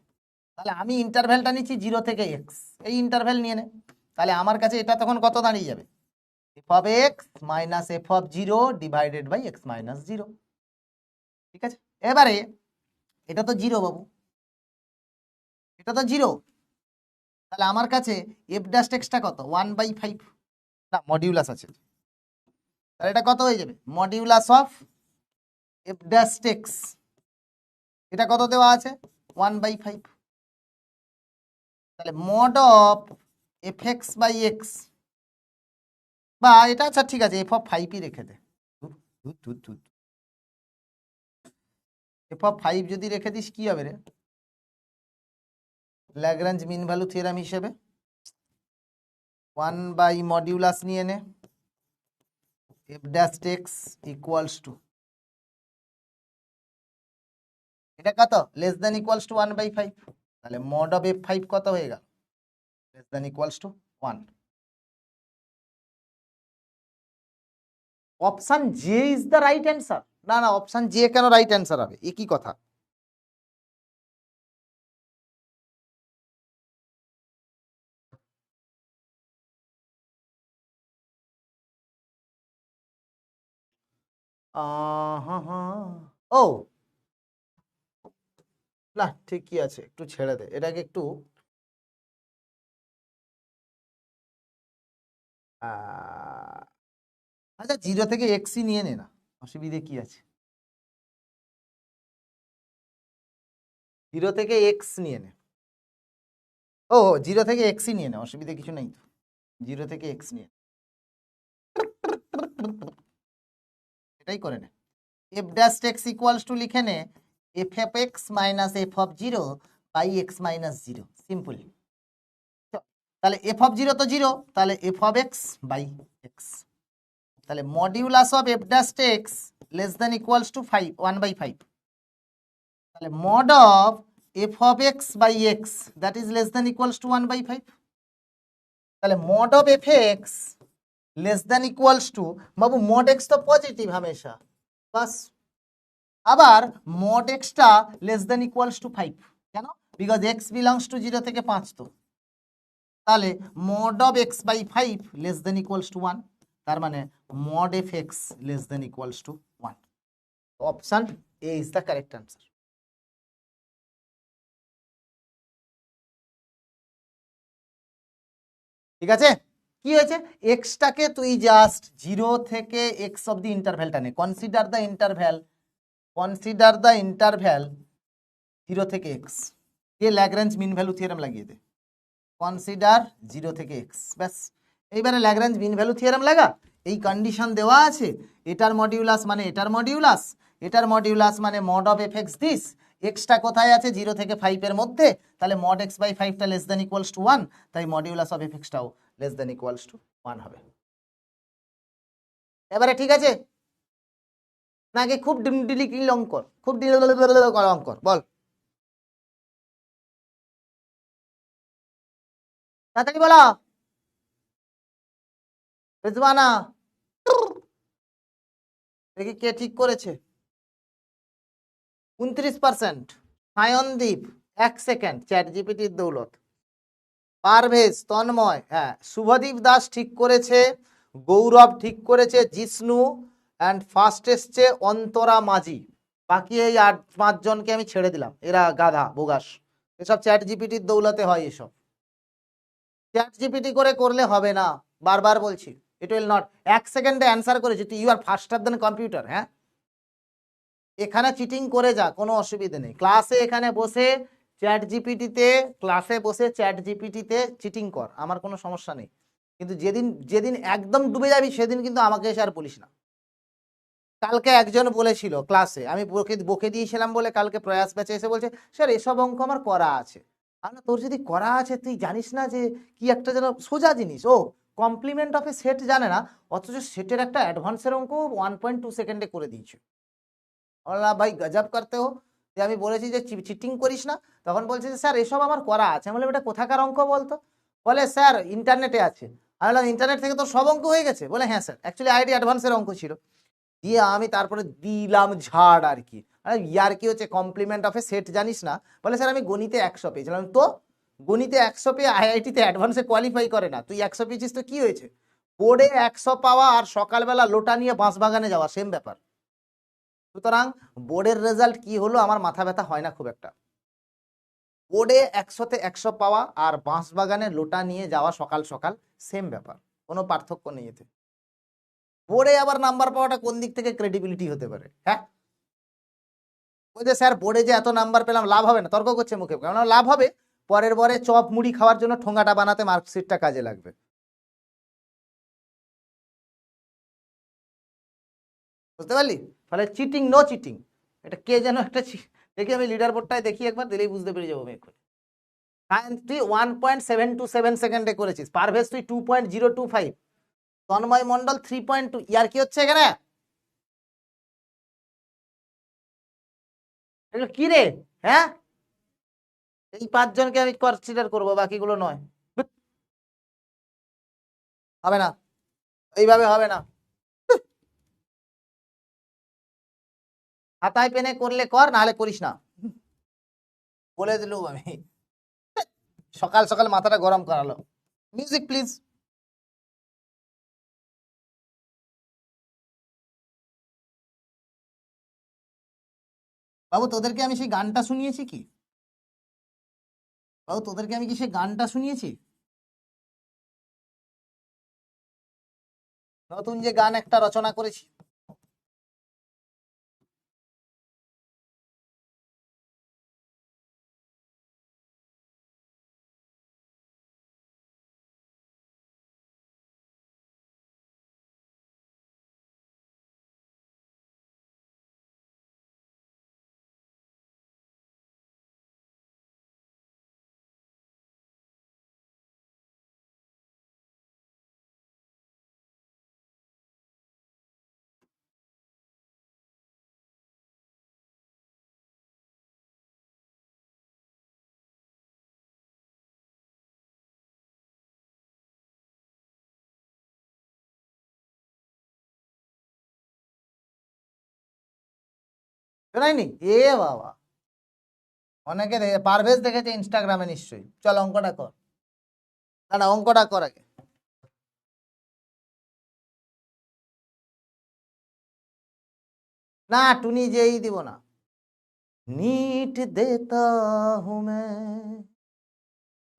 তাহলে আমি ইন্টারভ্যালটা নিচ্ছি 0 থেকে এক্স, এই ইন্টারভ্যাল নিয়ে নে। তাহলে আমার কাছে এটা তখন কত দাঁড়িয়ে যাবে, f of x minus F of 0 divided by x minus 0। ঠিক আছে, এবারে এটা তো 0 বাবু, এটা তো 0, তাহলে আমার কাছে এফ ড্যাশ এক্সটা কত 1/5, না মডিউলাস আছে, তাহলে এটা কত হয়ে যাবে modulus of F dash x, এটা কত দেওয়া আছে 1/5। তাহলে mod of F x by x, বা এটা আচ্ছা ঠিক আছে এফ অফ 5ই রেখে দে, এফ অফ 5 যদি রেখে দিস কি হবে রে, ল্যাগ্রাঞ্জ মিন ভ্যালু থিওরেম হিসেবে 1 বাই মডিউলাস নিয়ে নে F dash x equals two, এটা কত লেস দেন ইকুয়ালস টু 1/5, তাহলে মড অফ f5 কত হয়ে গেল less than equals to 1। Option J is the right answer. না না, অপশন জে কেন রাইট অ্যান্সার হবে, এ কি কথা। ও না, ঠিকই আছে, একটু ছেড়ে দে এটাকে, একটু আচ্ছা 0 থেকে এক্সই নিয়ে নে না, অসুবিধে কি আছে, 0 থেকে এক্স নিয়ে নে, ও 0 থেকে এক্সই নিয়ে নে, অসুবিধে কিছু নেই তো, 0 থেকে এক্স নিয়ে এটাই করে নে। F dash x equals to লিখে নে F of x minus F of 0 by x minus 0, simple. তাহলে এফ অফ 0 তো 0, তাহলে F of x by X, তাহলে modulus of F dash X less than equals to 1/5, তাহলে mod of F of x by X that is less than equals to 1/5, তাহলে mod of F x less than equals two, Babu mod x তো পজিটিভ হামেশা, বাস। আবার mod extra less than equals two 5, কেন, বিকজ এক্স বিলংস টু 0 থেকে 5, তো তাহলে mod of x by 5 less than equals to 1, তার মানে mod f x less than equals to 1। Option A is the correct answer. ঠিক আছে, কি হয়েছে, এক্সটাকে তুই জাস্ট 0 থেকে এক্স অব দি ইন্টারভ্যালটা নে, consider the interval, consider the interval 0 থেকে এক্স, কে ল্যাগ্রাঞ্জ মিন ভ্যালু থিওরেম লাগিয়ে দে, কনসিডার 0 থেকে এক্স, ব্যাস। এইবারে ল্যাগ্রাঞ্জ মিন ভ্যালু থিওরেম লাগা, এই কন্ডিশন দেওয়া আছে, এটার মডিউলাস মানে এটার মডিউলাস, এটার মডিউলাস মানে mod of F X this এক্সটা কোথায় আছে 0 থেকে 5 এর মধ্যে, তাহলে মড x বাই 5টা লেস দেন ইকুয়ালস টু 1, তাই মডিউলাস অফ এফ এক্সটাও লেস দেন ইকুয়ালস টু 1 হবে। এবারে ঠিক আছে নাকি খুব ডিলিকিল অঙ্কর, খুব অঙ্কর বল তাড়াতাড়ি বলো রেজওয়ানা, দেখি কে ঠিক করেছে। 29%। সায়নদীপ 1 সেকেন্ড, চ্যাট জিপিটির দৌলত। পারভেজ, তন্ময়, হ্যাঁ শুভদীপ দাস ঠিক করেছে, গৌরব ঠিক করেছে, জিষ্ণু অ্যান্ড ফার্স্ট এসছে অন্তরা মাঝি। বাকি এই 8-5 জনকে আমি ছেড়ে দিলাম, এরা গাধা বোগাস, এসব চ্যাট জিপিটির দৌলতে হয়। এসব চ্যাট জিপিটি করে করলে হবে না, বারবার বলছি, ইট উইল নট। 1 সেকেন্ডে অ্যান্সার করেছি তুই, ইউ আর ফাস্টার দেন কম্পিউটার। হ্যাঁ এখানে চিটিং করে যা, কোনো অসুবিধা নেই। ক্লাসে এখানে বসে চ্যাট জিপিটিতে, ক্লাসে বসে চ্যাট জিপিটিতে চিটিং কর, আমার কোনো সমস্যা নেই। কিন্তু যেদিন যেদিন একদম ডুবে যাবি সেদিন কিন্তু আমাকে এসে আর বলিস না। কালকে একজন বলেছিল ক্লাসে, আমি বকে দিয়েছিলাম বলে কালকে প্রয়াস ব্যাচে এসে বলছে স্যার এসব অঙ্ক আমার করা আছে। না তোর যদি করা আছে তুই জানিস না যে কি একটা যেন সোজা জিনিস, ও কমপ্লিমেন্ট অফ এ সেট জানে না, অথচ সেটের একটা অ্যাডভান্সের অঙ্ক 1.2 সেকেন্ডে করে দিয়েছে। ভাই গজব করতে হো, যে আমি বলেছি যে চিটিং করিস না, তখন বলছে যে স্যার এসব আমার করা আছে। আমি বললাম এটা কোথাকার অঙ্ক বলতো? বলে স্যার ইন্টারনেটে আছে। আমি বললাম ইন্টারনেট থেকে তো সব অঙ্ক হয়ে গেছে? বলে হ্যাঁ স্যার, অ্যাকচুয়ালি আইডি অ্যাডভান্সের অঙ্ক ছিল। দিয়ে আমি তারপরে দিলাম ঝাড় আর কি। ইয়ার কি হচ্ছে, কমপ্লিমেন্ট অফ এ সেট জানিস না? বলে স্যার আমি গণিতে 100 পেয়েছিলাম। তো গণিতে 100 পেয়ে আইআইটিতে অ্যাডভান্সে কোয়ালিফাই করে না, তুই 100 পেয়েছিস তো কি হয়েছে? বোর্ডে 100 পাওয়া আর সকালবেলা লোটা নিয়ে বাঁশবাগানে যাওয়া সেম ব্যাপার। সুতরাং বোর্ডের রেজাল্ট কি হলো আমার মাথা ব্যথা হয় না খুব একটা। বোর্ডে 100তে 100 পাওয়া আর বাঁশবাগানে লোটা নিয়ে যাওয়া সকাল সকাল সেম ব্যাপার, কোনো পার্থক্য নেই এতে। বোর্ডে আবার নাম্বার পাওয়াটা কোন দিক থেকে ক্রেডিবিলিটি হতে পারে? হ্যাঁ ওই যে স্যার বোর্ডে যে এত নাম্বার পেলাম লাভ হবে না, তর্ক করছে মুখে। কেন লাভ হবে? পরের বরে চপ মুড়ি খাওয়ার জন্য ঠোঙাটা বানাতে মার্কশিটটা কাজে লাগবে। বুঝতে পারলি? ফলে চিটিং, নো চিটিং। এটা কে যেন একটা দেখি আমি লিডার বোর্ডটায় দেখি একবার, দিলেই বুঝতে পেরে যাবো আমি এক্ষুনি। সায়েন্স তুই 1.727 সেকেন্ডে করেছিস, পারভেজ তুই 2.025, তন্ময় মন্ডল 3.2। ইয়ার কি হচ্ছে এখানে? এগুলো কি রে? হ্যাঁ এই 5 জনকে আমি কনসিডার করবো, বাকিগুলো নয়। হবে না, এইভাবে হবে না। খাতায় পেনে করলে কর, নাহলে করিস না, বলে দিলুম আমি। সকাল সকাল মাথাটা গরম করালো। Music please. বাবু তোদেরকে আমি সেই গানটা শুনিয়েছি কি? বাবু তোদেরকে আমি কি সেই গানটা শুনিয়েছি? নতুন যে গান একটা রচনা করেছি। শোনাইনি? এ বাবা, অনেকে পারভেজ দেখেছে ইনস্টাগ্রামে নিশ্চয়ই। চল অঙ্কটা কর। না না অঙ্কটা কর আগে। না টুনি যেই দিব না। नीट देता हूं मैं,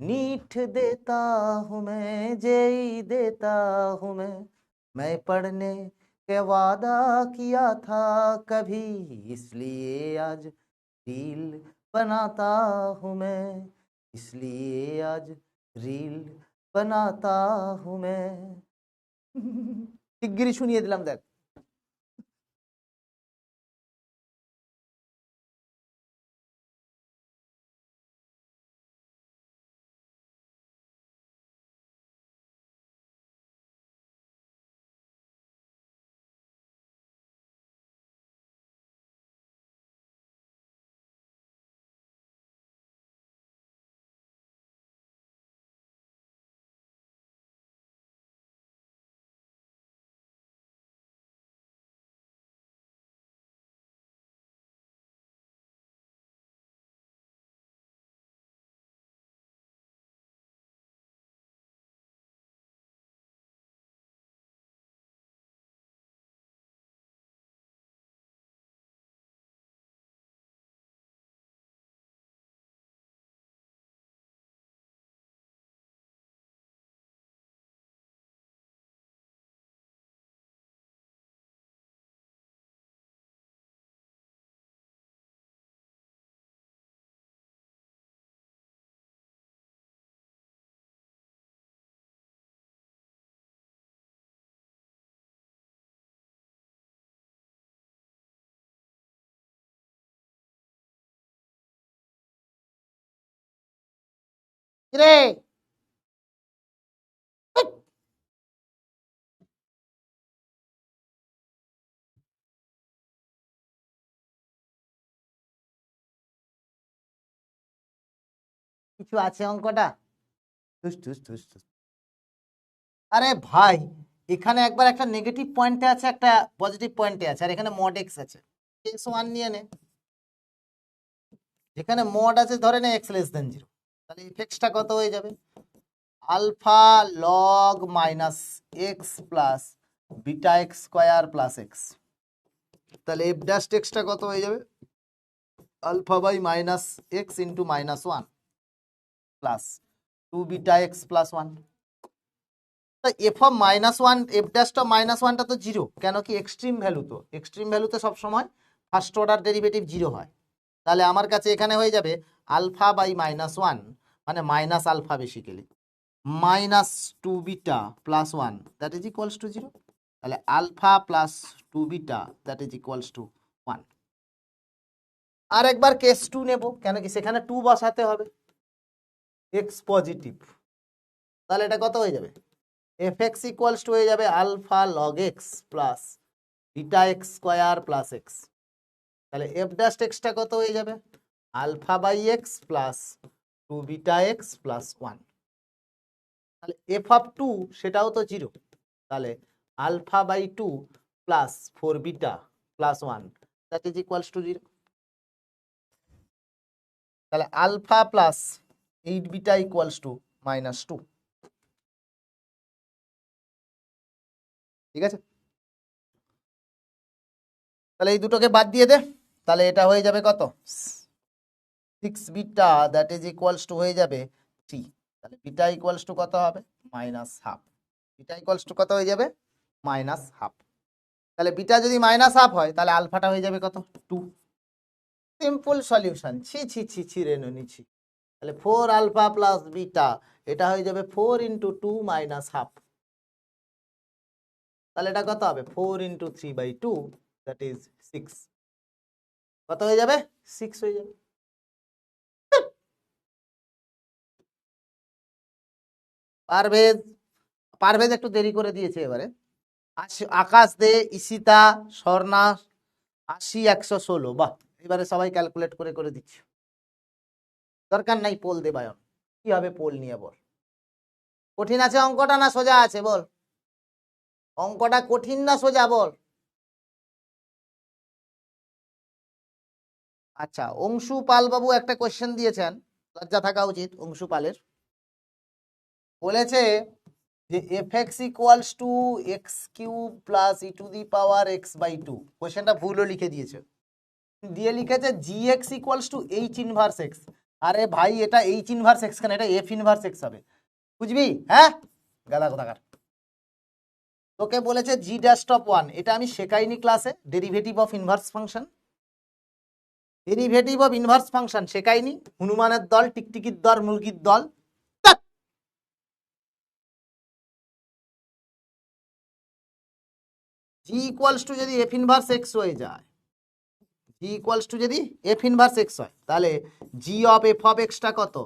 नीट देता हूं मैं, जेई देता हूं मैं पढ़ने के वादा किया था कभी, इसलिए आज रील बनाता हूं मैं, इसलिए आज रील बनाता हूं मैं। শিগগিরই শুনিয়ে দিলাম দেখ। রে কিছু আছে অঙ্কটা? ঠুস ঠুস ঠুস ঠুস। আরে ভাই, এখানে একবার একটা নেগেটিভ পয়েন্টে আছে, একটা পজিটিভ পয়েন্টে আছে, আর এখানে মড এক্স আছে। এক্স ওয়ান নিয়ে নে, যেখানে মড আছে ধরে নে এক্স লেস দেন জিরো, তাহলে এফএক্সটা কত হয়ে যাবে? Alpha log minus X plus beta X square plus X. তাহলে এফ ড্যাশ এক্সটা কত হয়ে যাবে? Alpha by minus X into minus one plus two beta X plus one. F of minus one, F ড্যাশটা মাইনাস ওয়ানটা তো জিরো, কেন কি এক্সট্রিম ভ্যালু, তো এক্সট্রিম ভ্যালুতে সবসময় ফার্স্ট অর্ডার ডেরিভেটিভ জিরো হয়। তাহলে আমার কাছে এখানে হয়ে যাবে আলফা বাই মাইনাস ওয়ান, মানে minus alpha basically, minus two beta plus one that is equals to zero. তাহলে alpha plus two beta that is equals to one. আর একবার কেস টু নেব, কেন কি সেখানে টু বসাতে হবে, এক্স পজিটিভ। তাহলে এটা কত হয়ে যাবে? এফ এক্স ইকুয়ালস টু হয়ে যাবে alpha log X plus beta X square plus X. তাহলে এফ ড্যাশ এক্সটা কত হয়ে যাবে? Alpha by X plus two beta X plus one. তাহলে এফ অফ টু সেটাও তো জিরো, তাহলে alpha by two plus four beta plus one that is equals to zero. তাহলে alpha plus eight beta equals to minus two. ঠিক আছে, তাহলে এই দুটোকে বাদ দিয়ে দে, তাহলে এটা হয়ে যাবে কত? Six beta that is equals to হয়ে যাবে থ্রি। তাহলে বিটা ইকুয়ালস টু কত হবে? Minus half. Beta equals to কত হয়ে যাবে? Minus half. তাহলে বিটা যদি মাইনাস হাফ হয় তাহলে আলফাটা হয়ে যাবে কত? টু। Simple solution. ছি ছি ছি ছি রে ছি। তাহলে ফোর আলফা প্লাস বিটা, এটা হয়ে যাবে four into two minus half. তাহলে এটা কত হবে? Four into three by two that is six. কত হয়ে যাবে? সিক্স হয়ে যাবে। পারভেজ, পারভেজ একটু দেরি করে দিয়েছে এবারে। আকাশ দে, ইশিতা, স্বর্ণা, 80 116। বাহ, এবারে সবাই ক্যালকুলেট করে করে দিচ্ছে। দরকার নাই পোল দে বায়ন, কি হবে পোল নিয়ে বল। কঠিন আছে অঙ্কটা না সোজা আছে বল? অঙ্কটা কঠিন না সোজা বল? আচ্ছা, অংশু পাল বাবু একটা কোশ্চেন দিয়েছেন, লজ্জা থাকা উচিত অংশু পালের। বলেছে যে F x equals to x cube plus E to the power x by two. কোশ্চেনটা ভুলও লিখে দিয়েছে, দিয়ে লিখেছে G X equals to H inverse X. আরে ভাই, এটা এইচ ইনভার্স এক্স কেন, এটা এফ ইনভার্স এক্স হবে, বুঝবি? হ্যাঁ, গাদা কোথাকার। তোকে বলেছে জি ড্যাশ টপ ওয়ান, এটা আমি শেখাইনি ক্লাসে, derivative of inverse function. Derivative of inverse function শেখাইনি? হনুমানের দল, টিকটিকির দল, মুরগির দল। জি ইকুয়ালস টু যদি এফ ইনভার্স এক্স হয়ে যায়, জি ইকুয়ালস টু যদি এফ ইনভার্স এক্স হয়, তাহলে জি অফ এফ অফ এক্সটা কত?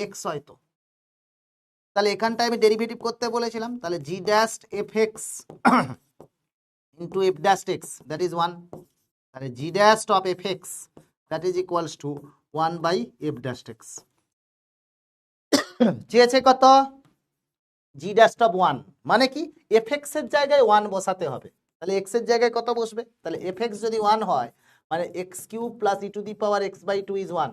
এক্স হয় তো। তাহলে এখানটায় আমি ডেরিভেটিভ করতে বলেছিলাম, তাহলে G dash F X into F dash X that is one. তাহলে G dash of F x that is equals to one by F dash x. চেয়েছে কত? জি ড্যাশ অফ ওয়ান, মানে কি এফ এক্স এর জায়গায় ওয়ান বসাতে হবে। তাহলে এক্স এর জায়গায় কত বসবে? তাহলে এফ এক্স যদি ওয়ান হয়, মানে X cube plus E to the power x by two is one.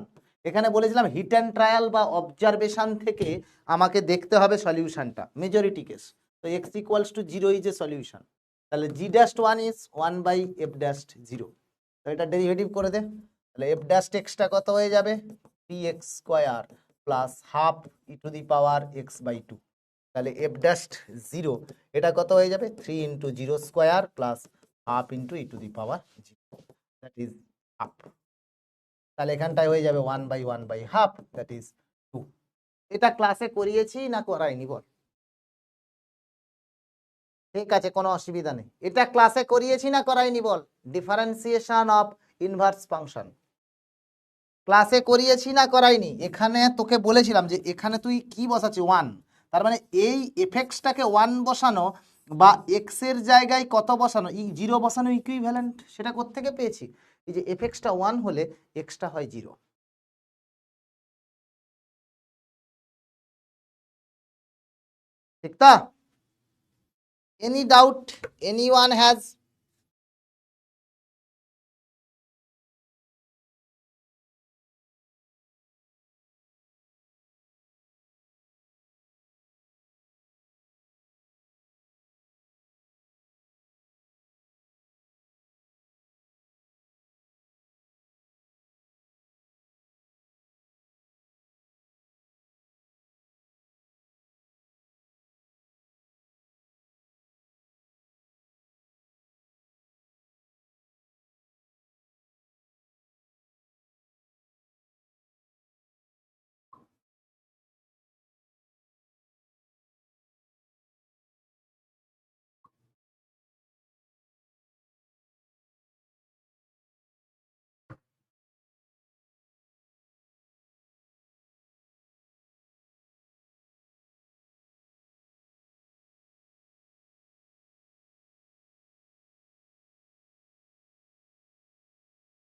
এখানে বলেছিলাম হিট অ্যান্ড ট্রায়াল বা অবজারভেশন থেকে আমাকে দেখতে হবে সলিউশনটা, মেজরিটি কেস। তো X equals to zero is a solution. তাহলে G dash one is one by F dash zero. তো এটা ডেরিভেটিভ করে দে, তাহলে এফ ড্যাশ এক্সটা কত হয়ে যাবে? Three x square plus half e to the power x by two. তাহলে এফ ড্যাশ জিরো এটা কত হয়ে যাবে? Three into zero square plus half into e to the power zero that is half. তাহলে এখানটায় হয়ে যাবে one by half that is two. এটা ক্লাসে করিয়েছি না করাইনি বল? ঠিক আছে, কোনো অসুবিধা নেই। এটা ক্লাসে করিয়েছি না করাইনি বল? ডিফারেন্সিয়েশন অফ ইনভার্স ফাংশন ক্লাসে করিয়েছি না করাইনি? এখানে তোকে বলেছিলাম যে এখানে তুই কি বসাচ্ছি, 1। তার মানে এই এফএক্সটাকে 1 বসানো বা এক্স এর জায়গায় কত বসানো, 0 বসানো ইকুইভ্যালেন্ট। সেটা কোত্থেকে পেয়েছি? এই যে এফএক্সটা 1 হলে এক্সটা হয় 0। ঠিক তা? Any doubt? Anyone has?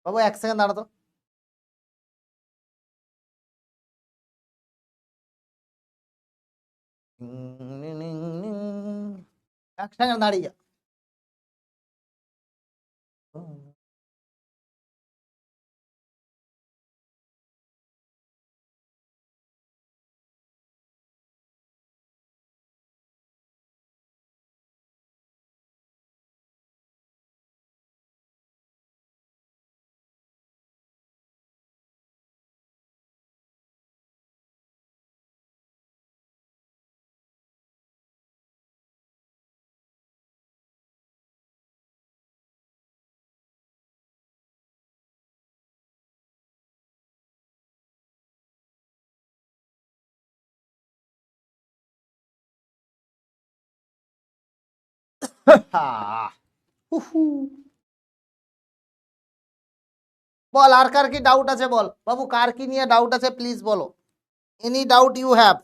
Babu 1 second দাঁড়াতো। এক সেকেন্ড দাঁড়িয়ে যা। উহু। বল আর কার কি ডাউট আছে বল বাবু, কার কি নিয়ে ডাউট আছে প্লিজ বলো। Any doubt you have?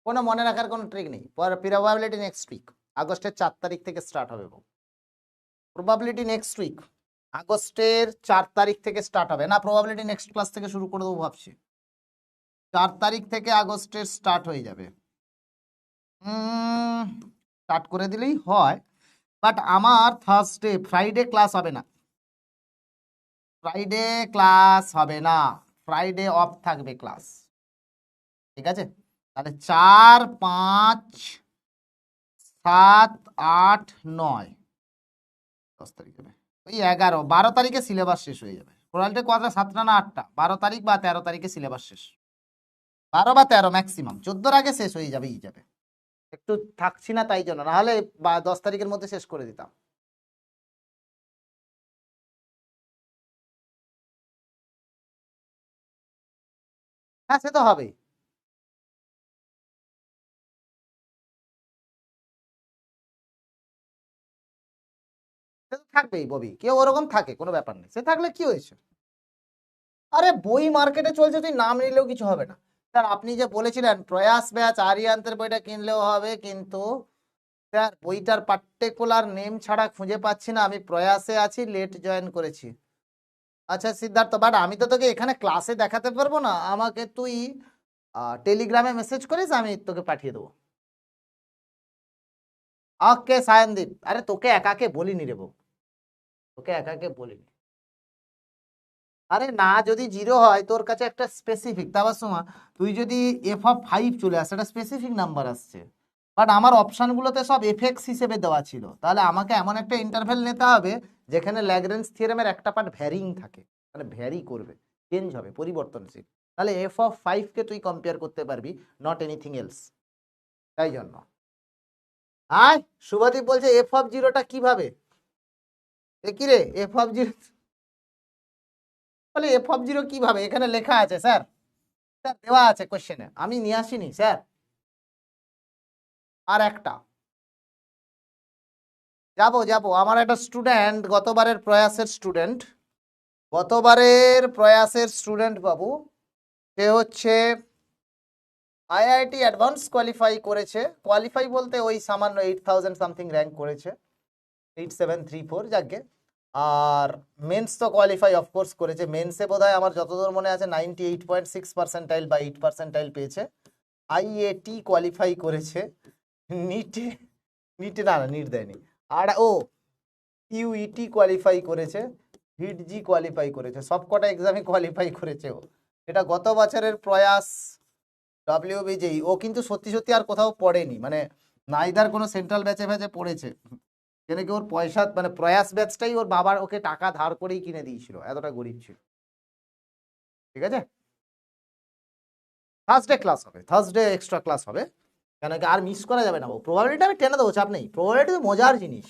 কোনো মনে রাখার কোনো ট্রিক নেই। প্রবাবিলিটি নেক্সট উইক, আগস্টের 4 তারিখ থেকে স্টার্ট হবে। প্রবাবিলিটি নেক্সট উইক আগস্টের 4 তারিখ থেকে স্টার্ট হবে। না, প্রবাবিলিটি নেক্সট ক্লাস থেকে শুরু করে দেবো ভাবছি। 4 তারিখ থেকে আগস্টের স্টার্ট হয়ে যাবে। স্টার্ট করে দিলেই হয়, বাট আমার থার্সডে ফ্রাইডে ক্লাস হবে না। ফ্রাইডে ক্লাস হবে না, ফ্রাইডে অফ থাকবে ক্লাস। ঠিক আছে, তাহলে 4, 5, 7, 8, 9, 10 তারিখ হবে। ওই 11, 12 তারিখে সিলেবাস শেষ হয়ে যাবে। টোটালটা কটা, 7টা না 8টা? 12 তারিখ বা 13 তারিখে সিলেবাস শেষ। 12 বা 13 ম্যাক্সিমাম, 14-র আগে শেষ হয়ে যাবে। একটু থাকছি না তাই জন্য, নাহলে 10 তারিখের মধ্যে শেষ করে দিতাম। হ্যাঁ, সে তো হবেই। সে তো থাকবেই ববি, কেউ ওরকম থাকে, কোনো ব্যাপার নেই। সে থাকলে কি হয়েছে? আরে বই মার্কেটে চলছে, তুই নাম নিলেও কিছু হবে না। স্যার আপনি যে বলেছিলেন প্রয়াস ব্যাচ আরিয়ান্তের বইটা কিনলেও হবে, কিন্তু স্যার বইটার পার্টিকুলার নেম ছাড়া খুঁজে পাচ্ছি না। আমি প্রয়াসে আছি, লেট জয়েন করেছি। আচ্ছা সিদ্ধার্থ, বাট আমি তো তোকে এখানে ক্লাসে দেখাতে পারবো না। আমাকে তুই টেলিগ্রামে মেসেজ করিস, আমি তোকে পাঠিয়ে দেবো। ওকে সায়নদীপ, আরে তোকে একাকে বলিনি রে বউ, তোকে একাকে বলিনি। আরে না, যদি জিরো হয় তোর কাছে একটা স্পেসিফিক, তারপর শোনা, তুই যদি f(5) চলে আসে, একটা স্পেসিফিক নাম্বার আসছে, বাট আমার অপশনগুলোতে সব এফএক্স হিসেবে দেওয়া ছিল, তাহলে আমাকে এমন একটা ইন্টারভ্যাল নিতে হবে যেখানে ল্যাগ্রেঞ্জ থিওরেমের একটা পার্ট ভ্যারিং থাকে, মানে ভ্যারি করবে, চেঞ্জ হবে, পরিবর্তনশীল, তাহলে f(5) কে তুই কম্পেয়ার করতে পারবি, নট এনিথিং এলস। তাই জন্য আয় শুভদীপ বলছে f(0)টা কিভাবে, এ কি রে f(0), বলে f(0) কিভাবে, এখানে লেখা আছে স্যার, স্যার দেওয়া আছে কোশ্চেনে, আমি নিয়ে আসিনি স্যার। আর একটা যাব আমার একটা স্টুডেন্ট, গতবারের প্রয়াসের স্টুডেন্ট বাবু, সে হচ্ছে আইআইটি অ্যাডভান্স কোয়ালিফাই করেছে, কোয়ালিফাই বলতে ওই সামান্য 8000 সামথিং র্যাঙ্ক করেছে, 8734 যাকে। আর মেন্স তো কোয়ালিফাই অফকোর্স করেছে, মেন্সে বোধহয় আমার যতদূর মনে আছে 98.6% বা 8% পেয়েছে। আইএটি কোয়ালিফাই করেছে, নিটে, না নিট দেয়নি, আর ও ইউইটি কোয়ালিফাই করেছে, হিটজি কোয়ালিফাই করেছে, সবকটা এক্সামে কোয়ালিফাই করেছে ও। এটা গত বছরের প্রয়াস ডব্লিউবিজেই। ও কিন্তু সত্যি সত্যি আর কোথাও পড়েনি, মানে নাইদার কোনো সেন্ট্রাল ব্যাচে ব্যাচে পড়েছে, কেন কি ওর পয়সা, মানে প্রয়াস ব্যাচটাই ওর বাবার ওকে টাকা ধার করেই কিনে দিয়েছিল, এতটা গরিব ছিল। ঠিক আছে, থার্সডে ক্লাস হবে, থার্সডে এক্সট্রা ক্লাস হবে, কেন কি আর মিস করা যাবে না। প্রবাবিলিটি আমি টেনে দেবো, চাপ নেই, প্রবাবিলিটি তো মজার জিনিস,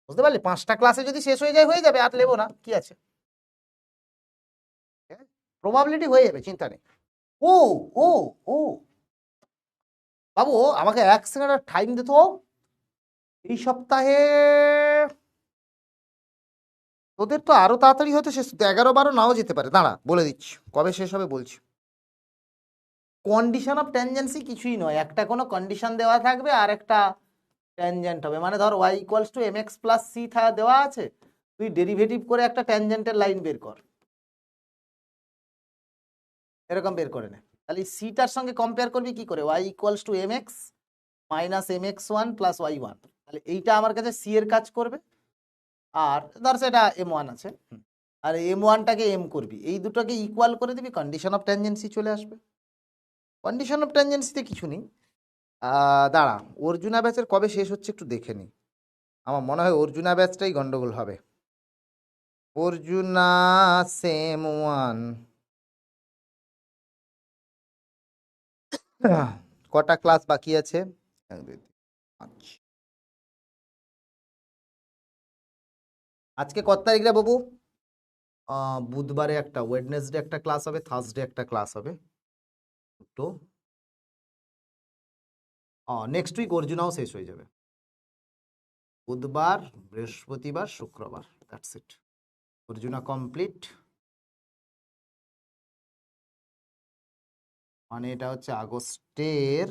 বুঝতে পারলি, 5টা ক্লাসে যদি শেষ হয়ে যায় হয়ে যাবে, আর নেবো না, কি আছে, প্রবাবিলিটি হয়ে যাবে, চিন্তা নেই। ও ও ও বাবু আমাকে 1 সেকেন্ড টাইম দিত, এই সপ্তাহে তোদের তো আরো তাড়াতাড়ি হতে শেষ, 11-12 নাও যেতে পারে, দাঁড়া বলে দিচ্ছি কবে শেষ হবে বলছি। কন্ডিশন অফ ট্যানজেন্সি কিছুই নয়, একটা কোনো কন্ডিশন দেওয়া থাকবে আর একটা ট্যানজেন্ট হবে, মানে ধর y=mx+c দেওয়া আছে, তুই ডেরিভেটিভ করে একটা ট্যানজেন্টের লাইন বের কর, এরকম বের করে নে, তাহলে সিটার সঙ্গে কম্পেয়ার করবি কি করে, y=mx - mx1 + y1, তাহলে এইটা আমার কাছে সি এর কাজ করবে, আর ধর সেটা m1 আছে, আর m1টাকে m করবি, এই দুটোকে ইকুয়াল করে দিবি, কন্ডিশন অফ ট্যানজেন্সি চলে আসবে। কন্ডিশন অফ ট্যানজেন্সিতে কিছু নেই, দাঁড়া অর্জুনা ব্যাচের কবে শেষ হচ্ছে একটু দেখে নি, আমার মনে হয় অর্জুনা ব্যাচটাই গন্ডগোল হবে। অর্জুনা সেম 1 কটা ক্লাস বাকি আছে, 1 2 3 5। আজকে কত তারিখ রে বাবু, বুধবারে একটা, ওয়েডনেসডে একটা ক্লাস হবে, থার্সডে একটা ক্লাস হবে, দুটো, নেক্সট উইক অর্জুনাও শেষ হয়ে যাবে, বুধবার, বৃহস্পতিবার, শুক্রবার, দ্যাটস ইট, অর্জুনা কমপ্লিট। মানে এটা হচ্ছে আগস্টের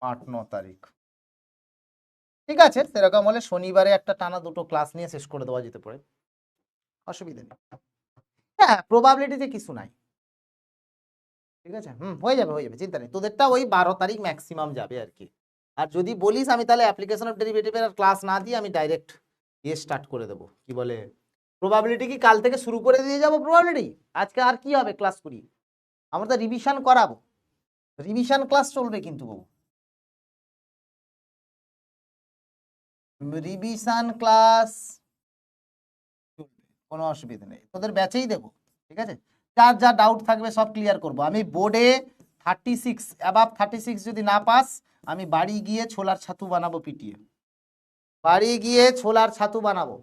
8-9 তারিখ। ঠিক আছে, সেরকম হলে শনিবারে একটা টানা দুটো ক্লাস নিয়ে শেষ করে দেওয়া যেতে পারে, অসুবিধা নেই। হ্যাঁ, প্রবাবিলিটিতে কিছু নাই, ঠিক আছে, হয়ে যাবে হয়ে যাবে, চিন্তা নেই, তোদেরটা ওই 12 তারিখ ম্যাক্সিমাম যাবে আর কি। আর যদি বলিস আমি তাহলে অ্যাপ্লিকেশন অফ ডেরিভেটিভের আর ক্লাস না দিয়ে আমি ডাইরেক্ট ইয়ে স্টার্ট করে দেবো, কি বলে, প্রবাবিলিটি কি কাল থেকে শুরু করে দিয়ে যাবো প্রবাবিলিটি, আজকে আর কি হবে ক্লাস করি, আমরা তো রিভিশন করাবো, রিভিশন ক্লাস চলবে কিন্তু বাবু, রিভিশন ক্লাস চলবে, কোনো অসুবিধা নেই, তোদের ব্যাচেই দেবো, ঠিক আছে, যার যা ডাউট থাকবে সব ক্লিয়ার করবো। আমি বোর্ডে 36 অ্যাবাভ 36 যদি না পাস, আমি বাড়ি গিয়ে ছোলার ছাতু বানাবো, পিটিয়ে বাড়ি গিয়ে ছোলার ছাতু বানাবো।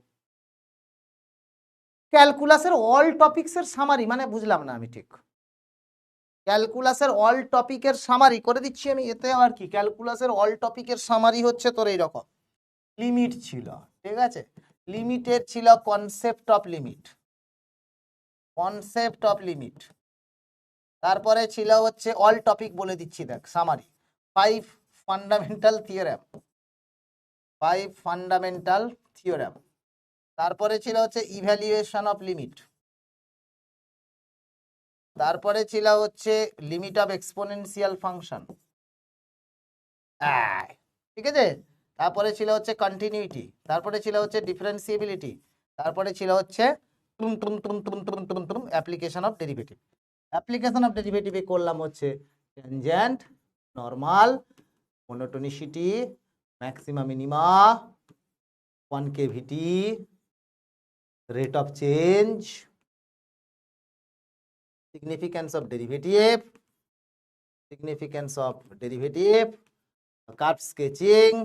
ক্যালকুলাসের অল টপিকসের সামারি, মানে বুঝলাম না আমি ঠিক, ক্যালকুলাসের অল টপিকের সামারি করে দিচ্ছি আমি, এতে আর কি, ক্যালকুলাসের অল টপিকের সামারি হচ্ছে তোর এইরকম, লিমিট ছিল, ঠিক আছে, লিমিটের ছিল কনসেপ্ট অফ লিমিট, তারপরে ছিল হচ্ছে অল টপিক, বলে দিচ্ছি দেখ সামারি, 5 ফান্ডামেন্টাল থিওরেম, তারপরে ছিল হচ্ছে ইভ্যালুয়েশন অফ লিমিট, তারপরে ছিল হচ্ছে লিমিট অফ এক্সপোনেনশিয়াল ফাংশন, ঠিক আছে, তারপরে ছিল হচ্ছে কন্টিনিউইটি, তারপরে ছিল হচ্ছে ডিফারেন্সিয়েবিলিটি, তারপরে ছিল হচ্ছে application of derivative. Application of ডেরিভেটিভে করলাম হচ্ছে tangent, normal, monotonicity, maxima minima, concavity, rate of change, significance of derivative, curve sketching,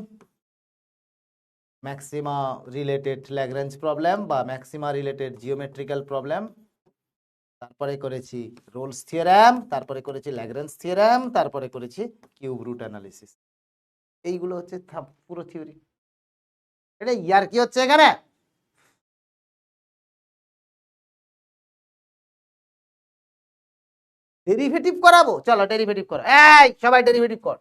maxima related Lagrange problem বা maxima related geometrical problem, তারপরে করেছি রোলস থিওরেম, তারপরে করেছি ল্যাগ্রেঞ্জ থিওরেম, তারপরে করেছি কিউব রুট অ্যানালিসিস। এইগুলো হচ্ছে পুরো থিওরি। এটা ইয়ার কি হচ্ছে এখানে? ডেরিভেটিভ করাবো, চলো ডেরিভেটিভ করো, এই সবাই ডেরিভেটিভ কর।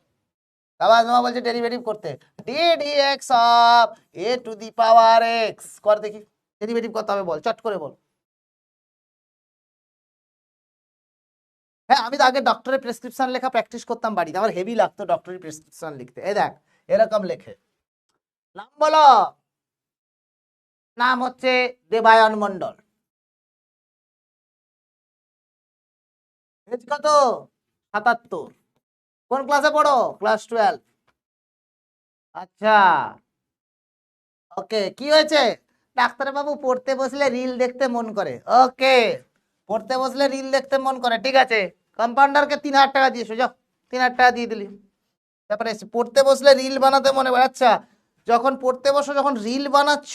আবার মামা বলছে ডেরিভেটিভ করতে, D D x of A two the power x কর দেখি, ডেরিভেটিভ করতে হবে, বল চট করে বল। হ্যাঁ, আমি তো আগে ডক্টরের প্রেসক্রিপশন লেখা প্র্যাকটিস করতাম বাড়িতে, আমার হেভি লাগতো ডক্টরের প্রেসক্রিপশন লিখতে। এই দেখ এরকম লেখে, নাম বলো, নাম হচ্ছে দেবায়ন মন্ডল, এজ কত? 77। কোন ক্লাসে পড়ো? ক্লাস 12। আচ্ছা, ওকে, কি হয়েছে? ডাক্তার বাবু পড়তে বসলে রিল দেখতে মন করে। ওকে, পড়তে বসলে রিল দেখতে মন করে, ঠিক আছে, কম্পাউন্ডারকে 3000 টাকা দিয়েছো, যাও 3000 টাকা দিয়ে দিলি। তারপরে পড়তে বসলে রিল বানাতে মনে করে। আচ্ছা, যখন পড়তে বসো, যখন রিল বানাচ্ছ,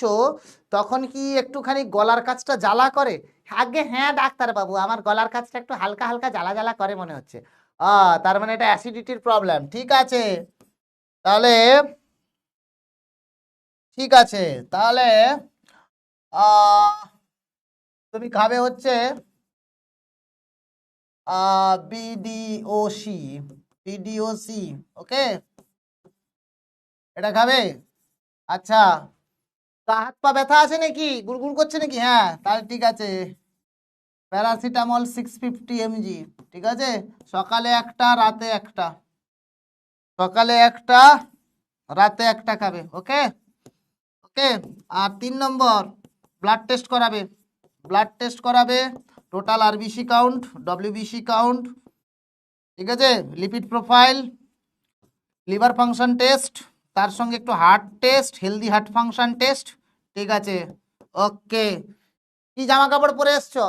তখন কি একটুখানি গলার কাছটা জ্বালা করে? আগে হ্যাঁ ডাক্তার বাবু, আমার গলার কাছটা একটু হালকা হালকা জ্বালা জ্বালা করে মনে হচ্ছে। তার মানে এটা অ্যাসিডিটির প্রবলেম, ঠিক আছে। তাহলে ঠিক আছে, তাহলে তুমি খাবে হচ্ছে বিডিওসি, বিডিওসি, ওকে, এটা খাবে। আচ্ছা, গা হাত পা ব্যথা আছে নাকি? গুড়গুড় করছে নাকি? হ্যাঁ, তাহলে ঠিক আছে, প্যারাসিটামল 650 mg, ঠিক আছে, সকালে একটা, রাতে একটা, সকালে একটা, রাতে একটা খাবে, ওকে ওকে। আর 3 নম্বর, ব্লাড টেস্ট করাবে, ব্লাড টেস্ট করাবে, total RBC count, WBC count, ঠিক আছে, lipid profile, liver function test, তার সঙ্গে একটু heart test, healthy heart function test, ঠিক আছে, ওকে। কি জামা কাপড় পরে এসছো?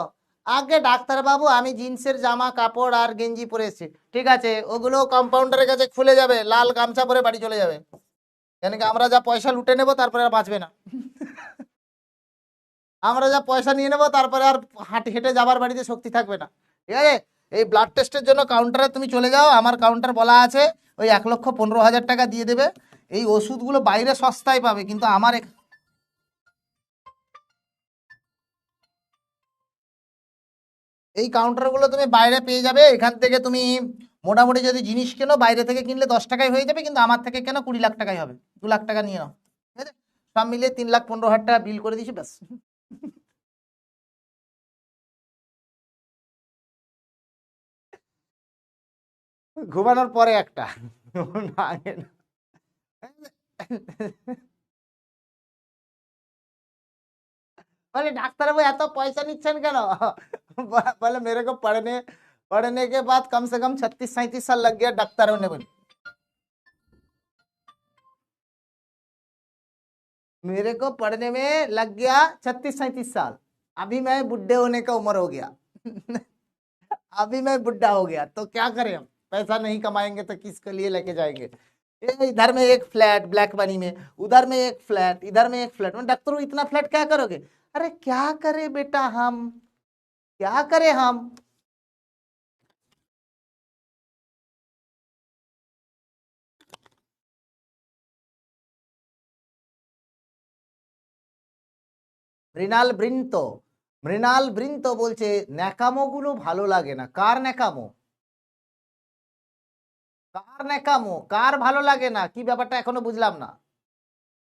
আগে ডাক্তার বাবু আমি জিন্সের জামা কাপড় আর গেঞ্জি পরে এসেছি, ঠিক আছে, ওগুলো কম্পাউন্ডারের কাছে খুলে যাবে, লাল গামছা পরে বাড়ি চলে যাবে, কেন কি আমরা যা পয়সা লুটে নেবো তারপরে আর বাঁচবে না। আমরা যা পয়সা নিয়ে নেবো তারপরে আর হেঁটে যাবার বাড়িতে শক্তি থাকবে না, ঠিক আছে। এই ব্লাড টেস্টের জন্য কাউন্টারে তুমি চলে যাও, আমার কাউন্টার বলা আছে, ওই 1,15,000 টাকা দিয়ে দেবে। এই ওষুধগুলো বাইরে সস্তায় পাবে, কিন্তু আমার এই কাউন্টারগুলো তুমি বাইরে পেয়ে যাবে। এখান থেকে তুমি মোটামুটি যদি জিনিস কেনো, বাইরে থেকে কিনলে 10 টাকায় হয়ে যাবে, কিন্তু আমার থেকে কেন 20 লাখ টাকায় হবে, 2 লাখ টাকা নিয়ে নাও, ঠিক আছে, সব মিলিয়ে 3,15,000 টাকা বিল করে দিয়েছি, ব্যাস। ঘুমানোর পরে একটা, না, আগে না। বলে ডাক্তারবাবু এত পয়সা নিচ্ছেন কেন? বলে मेरे को पढ़ने के बाद कम से कम 36-37 साल लग गया डॉक्टर होने में। मेरे को पढ़ने में लग गया 36-37 साल, अभी मैं बुढ़े होने का उम्र हो गया। अभी मैं बुढ़ा हो गया तो क्या करें हम, पैसा नहीं कमाएंगे तो किसके लिए लेके जाएंगे। इधर में एक फ्लैट ब्लैक बनी में, उधर में एक फ्लैट, इधर में एक फ्लैट, मैं डॉक्टर इतना फ्लैट क्या करोगे? अरे क्या करे बेटा, हम क्या करें हम। মৃণাল বৃন্ত, মৃণাল বৃন্ত বলছে ন্যাকামো গুলো ভালো লাগে না। কার ন্যাকামো? কার ন্যাকামো, কার ভালো লাগে না, কি ব্যাপারটা এখনো বুঝলাম না।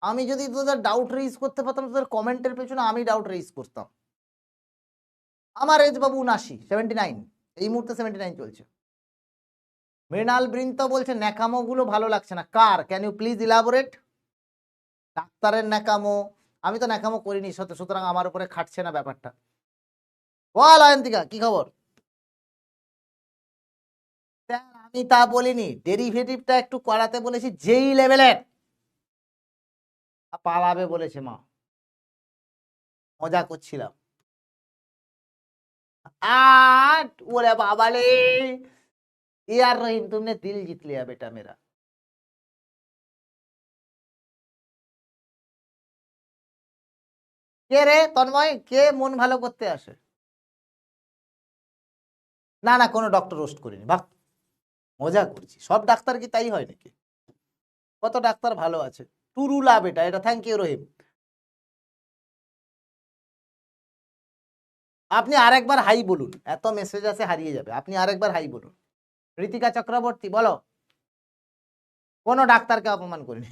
আমি যদি তোদের ডাউট রেইজ করতে পারতাম, তোদের কমেন্টের পেছনে আমি ডাউট রেইজ করতাম। আমার এজ বাবু 79, 79, এই মুহূর্তে 79 চলছে। মৃণাল বৃন্ত বলছে ন্যাকামো গুলো ভালো লাগছে না কার, ক্যান ইউ প্লিজ ইলাবোরেট? ডাক্তারের ন্যাকামো, আমি তো ন্যাকামো করিনি সুতরাং আমার উপরে খাটছে না ব্যাপারটা। বল অয়ন্তিকা কি খবর? আমি তা বলিনি, ডেরিভেটিভটা একটু করাতে বলেছি যেই লেভেলের, পালাবে বলেছে মা, মজা করছিলাম। ওরে বাবালে, यार रहीम तुमने दिल जीत लिया बेटा मेरा। কে রে তন্ময়, কে মন ভালো করতে আসে? না না, কোনো ডক্টর রোস্ট করিনি, বাহ মজা করছি। সব ডাক্তার কি তাই হয় নাকি? কত ডাক্তার ভালো আছে। টুরুলা বেটা এটা, থ্যাংক ইউ রহিম। আপনি আরেকবার হাই বলুন, এত মেসেজ আছে হারিয়ে যাবে, আপনি আরেকবার হাই বলুন। ঋতিকা চক্রবর্তী বলো। কোনো ডাক্তারকে অপমান করিনি।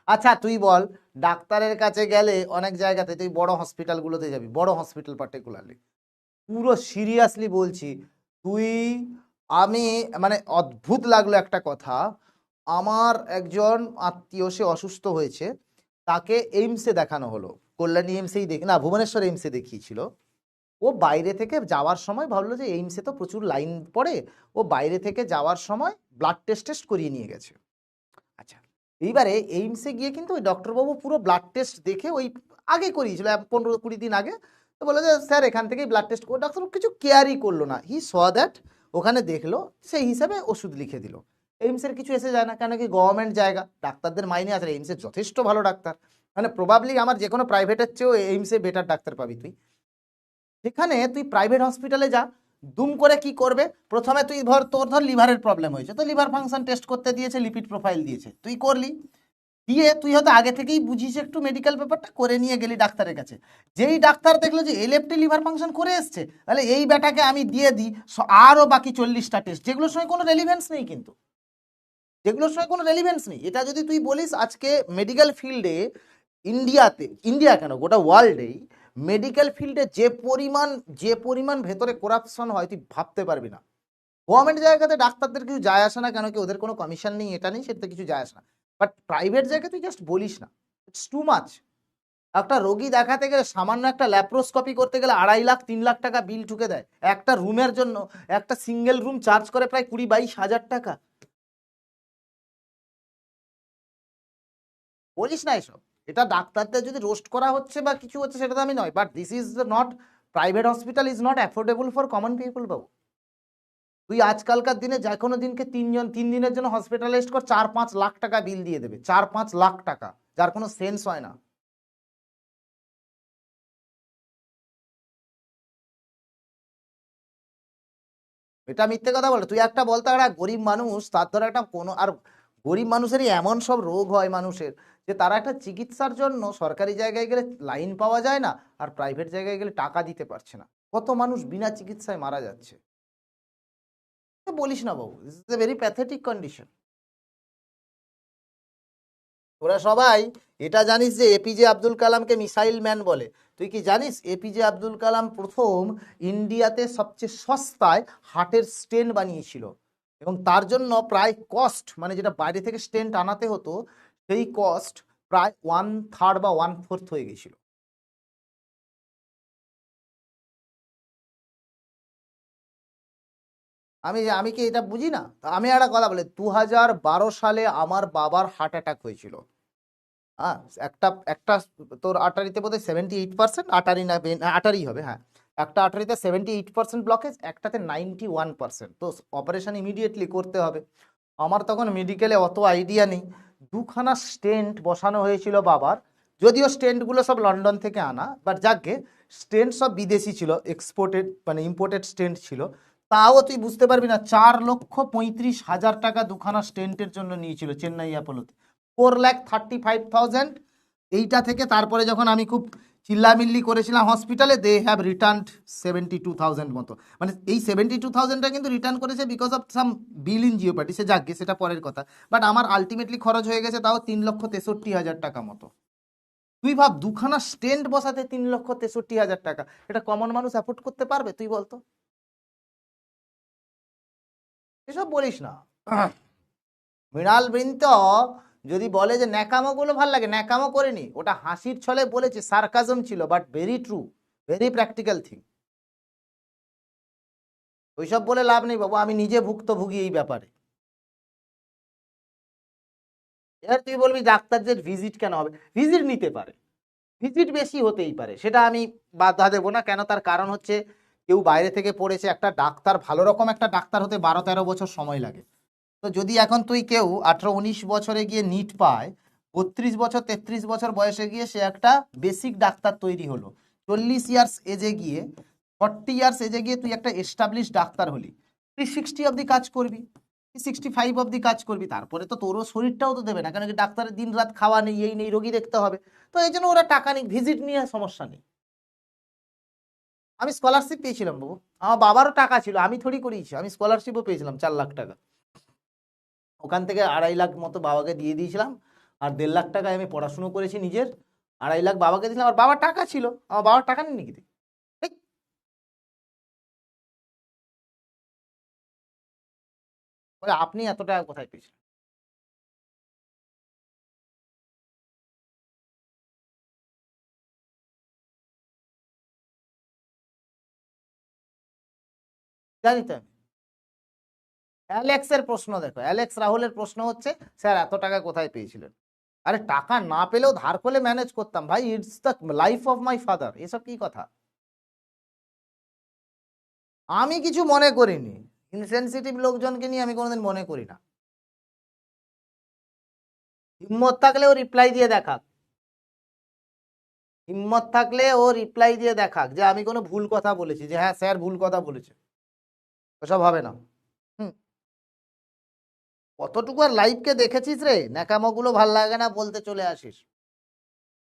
আচ্ছা তুই বল, ডাক্তারের কাছে গেলে অনেক জায়গাতে তুই বড় হসপিটালগুলোতে যাবি, বড় হসপিটাল পার্টিকুলারলি, পুরো সিরিয়াসলি বলছি তুই, আমি মানে অদ্ভুত লাগলো একটা কথা, আমার একজন আত্মীয় সে অসুস্থ হয়েছে, তাকে এইমসে দেখানো হলো, কল্যাণী এইমসেই দেখি না ভুবনেশ্বর এইমসে দেখিয়েছিল। ও বাইরে থেকে যাওয়ার সময় ভাবলো যে এইমসে তো প্রচুর লাইন পড়ে, ও বাইরে থেকে যাওয়ার সময় ব্লাড টেস্ট করিয়ে নিয়ে গেছে। আচ্ছা, এইবারে এইমসে গিয়ে কিন্তু ওই ডক্টরবাবু পুরো ব্লাড টেস্ট দেখে, ওই আগে করিয়েছিল 15-20 দিন আগে, তো বলে যে স্যার এখান থেকেই ব্লাড টেস্ট করে, ডাক্তার কিছু কেয়ারই করলো না, হি স দ্যাট, ওখানে দেখলো সেই হিসাবে ওষুধ লিখে দিল। এইমসের কিছু এসে যায় না, কেন কি গভর্নমেন্ট জায়গা, ডাক্তারদের মাইনে আছে, এইমসের যথেষ্ট ভালো ডাক্তার, মানে প্রবাবলি আমার যে কোনো প্রাইভেটের চেয়েও এইমসে বেটার ডাক্তার পাবি তুই। সেখানে তুই প্রাইভেট হসপিটালে যা, দুম করে কি করবে, প্রথমে তুই তোর লিভারের প্রবলেম হয়েছে, তো লিভার ফাংশন টেস্ট করতে দিয়েছে, লিপিড প্রোফাইল দিয়েছে, তুই করলি, দিয়ে তুই হয়তো আগে থেকেই বুঝিস একটু মেডিকেল পেপারটা, করে নিয়ে গেলি ডাক্তারের কাছে, যেই ডাক্তার দেখলো যে এলএফটি লিভার ফাংশন করে এসছে, তাহলে এই ব্যাটাকে আমি দিয়ে দিই আরও বাকি 40টা টেস্ট, যেগুলোর সঙ্গে কোনো রেলিভেন্স নেই, কিন্তু যেগুলোর সঙ্গে কোনো রেলিভেন্স নেই। এটা যদি তুই বলিস আজকে মেডিকেল ফিল্ডে, ইন্ডিয়াতে, ইন্ডিয়া কেন গোটা ওয়ার্ল্ডেই মেডিকেল ফিল্ডে যে পরিমাণ ভেতরে করাপশন হয় তুই ভাবতে পারবি না। গভর্নমেন্ট জায়গাতে ডাক্তারদের কিছু যায় আসে না, কেন কি ওদের কোনো কমিশন নেই, এটা নেই, সেটাতে কিছু যায় আসে না, বাট প্রাইভেট জায়গায় তুই জাস্ট বলিস না, ইটস টু মাচ। একটা রোগী দেখাতে গেলে, সামান্য একটা ল্যাপ্রোস্কোপি করতে গেলে 2.5 লাখ 3 লাখ টাকা বিল ঠুকে দেয়, একটা রুমের জন্য একটা সিঙ্গেল রুম চার্জ করে প্রায় 20-22 হাজার টাকা। বলিস না এসব, এটা ডাক্তারদের যদি রোস্ট করা হচ্ছে বা কিছু হচ্ছে সেটা তো আমি নয়, but this is not, private hospital is not affordable for common people বাবু। তুই আজকালকার দিনে যে কোনো দিনকে 3 দিনের জন্য হসপিটালাইজড কর, 4-5 লাখ টাকা বিল দিয়ে দেবে, 4-5 লাখ টাকা, যার কোনো সেন্স হয় না। এটা মিথ্যে কথা বলে, তুই একটা বলতে একটা গরিব মানুষ, তার ধর একটা কোনো, আর গরিব মানুষেরই এমন সব রোগ হয় মানুষের, যে তারা একটা চিকিৎসার জন্য সরকারি জায়গায় গেলে লাইন পাওয়া যায় না, আর প্রাইভেট জায়গায় গেলে টাকা দিতে পারছে না, কত মানুষ বিনা চিকিৎসায় মারা যাচ্ছে। বলিস না বাবু, this is a very pathetic condition. তোরা সবাই এটা জানিস যে এপিজে আব্দুল কালামকে মিসাইল ম্যান বলে, তুই কি জানিস এপিজে আব্দুল কালাম প্রথম ইন্ডিয়াতে সবচেয়ে সস্তায় হার্টের স্টেন্ট বানিয়েছিল, এবং তার জন্য প্রায় কস্ট, মানে যেটা বাইরে থেকে স্টেন্ট আনাতে হতো সেই কস্ট প্রায় 1/3 বা 1/4 হয়ে গেছিল। আমি আমি কি এটা বুঝি না? আমি একটা কথা বলি, 2012 সালে আমার বাবার হার্ট অ্যাটাক হয়েছিল। হ্যাঁ, একটা একটা তোর আটারিতে বোধহয় 78%, আটারি না আটারি হবে, হ্যাঁ, একটা আটারিতে 78% ব্লকেজ, একটাতে 91%, তো অপারেশন ইমিডিয়েটলি করতে হবে। আমার তখন মেডিকেলে অত আইডিয়া নেই, দুখানা স্টেন্ট বসানো হয়েছিল বাবার, যদিও স্টেন্টগুলো সব লন্ডন থেকে আনা, বাট যাকে স্টেন্ট সব বিদেশি ছিল, এক্সপোর্টেড মানে ইম্পোর্টেড স্টেন্ট ছিল, তাও তুই বুঝতে পারবি না, 4,35,000 টাকা দুখানা স্টেন্টের জন্য নিয়েছিল চেন্নাই অ্যাপোলোতে, 4,35,000। এইটা থেকে তারপরে যখন আমি খুব চিল্লামিল্লি করেছিলাম হসপিটালে, দে হ্যাভ রিটার্নড 72,000 মতো, মানে এই 72,000টা কিন্তু রিটার্ন করেছে because of some bill in geopathy, সে যাক গে সেটা পরের কথা, বাট আমার আলটিমেটলি খরচ হয়ে গেছে তাও 3,63,000 টাকা মতো। তুই ভাব দুখানা স্টেন্ট বসাতে 3,63,000 টাকা, এটা কমন মানুষ অ্যাফোর্ড করতে পারবে তুই বলতো? এসব বলিস না। মৃণাল বৃন্ত যদি বলে যে ন্যাকামো গুলো ভাল লাগে, ন্যাকামো করেনি, ওটা হাসির ছলে বলেছে, সার্কাজম ছিল, but very true, very practical thing. ওইসব বলে লাভ নেই বাবু, আমি নিজে ভুক্তভোগী এই ব্যাপারে। এবার তুই বলবি ডাক্তারদের ভিজিট কেন হবে, ভিজিট নিতে পারে, ভিজিট বেশি হতেই পারে, সেটা আমি বাধা দেবো না। কেন, তার কারণ হচ্ছে কেউ বাইরে থেকে পড়েছে, একটা ডাক্তার ভালো রকম একটা ডাক্তার হতে 12-13 বছর সময় লাগে। তো যদি এখন তুই কেউ 18-19 বছরে গিয়ে নিট পায়, 32 বছর 33 বছর বয়সে গিয়ে সে একটা বেসিক ডাক্তার তৈরি হলো, 40 ইয়ার্স এজে গিয়ে, 40 ইয়ার্স এজে গিয়ে তুই একটা এস্টাবলিশ ডাক্তার হলি, তুই 60 অব্দি কাজ করবি, 65 অব্দি কাজ করবি, তারপরে তো তোরও শরীরটাও তো দেবে না, কেন কি ডাক্তারের দিন রাত খাওয়া নেই, এই নেই, রোগী দেখতে হবে। তো এই জন্য ওরা টাকা নেই, ভিজিট নিয়ে সমস্যা নেই। আমি স্কলারশিপ পেয়েছিলাম বাবু, আমার বাবারও টাকা ছিল, আমি থোড়ি করিয়েছি, আমি স্কলারশিপও পেয়েছিলাম 4 লাখ টাকা, ওখান থেকে 2.5 লাখ মতো বাবাকে দিয়ে দিয়েছিলাম, আর 1.5 লাখ টাকায় আমি পড়াশুনো করেছি নিজের, 2.5 লাখ বাবাকে দিয়েছিলাম, আর বাবার টাকা ছিল, আমার বাবার টাকা নেই নাকি তুই? ঠিক। বলে আপনি এত টাকা কোথায় পেয়েছেন? জানি তো আমি। অ্যালেক্সের প্রশ্ন দেখো, অ্যালেক্স রাহুলের প্রশ্ন হচ্ছে, স্যার এত টাকা কোথায় পেয়েছিলেন? আরে টাকা না পেলেও ধার করে ম্যানেজ করতাম ভাই, it's the life of my father, এসব কি কথা? আমি কিছু মনে করিনি, ইনসেনসিটিভ লোকজনকে নিয়ে আমি কোনোদিন মনে করি না। হিম্মত থাকলে ও রিপ্লাই দিয়ে দেখাক, হিম্মত থাকলে ও রিপ্লাই দিয়ে দেখাক যে আমি কোনো ভুল কথা বলেছি, যে হ্যাঁ স্যার ভুল কথা বলেছে, ওসব হবে না। হুম। কতটুকু আর লাইভকে দেখেছিস রে, ন্যাকামো গুলো ভাল লাগে না বলতে চলে আসিস,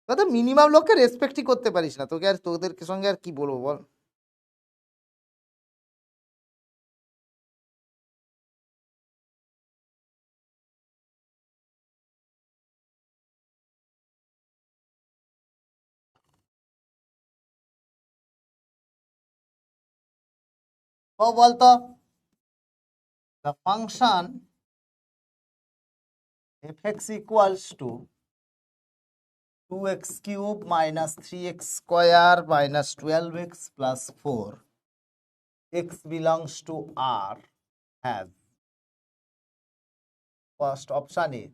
তো মিনিমাম লোককে রেসপেক্টই করতে পারিস না, তোকে আর তোদের সঙ্গে আর কি বলবো বল। ও বলতো, the function fx equals to 2x cube minus 3x square minus 12x plus 4, x belongs to R, has, first option A,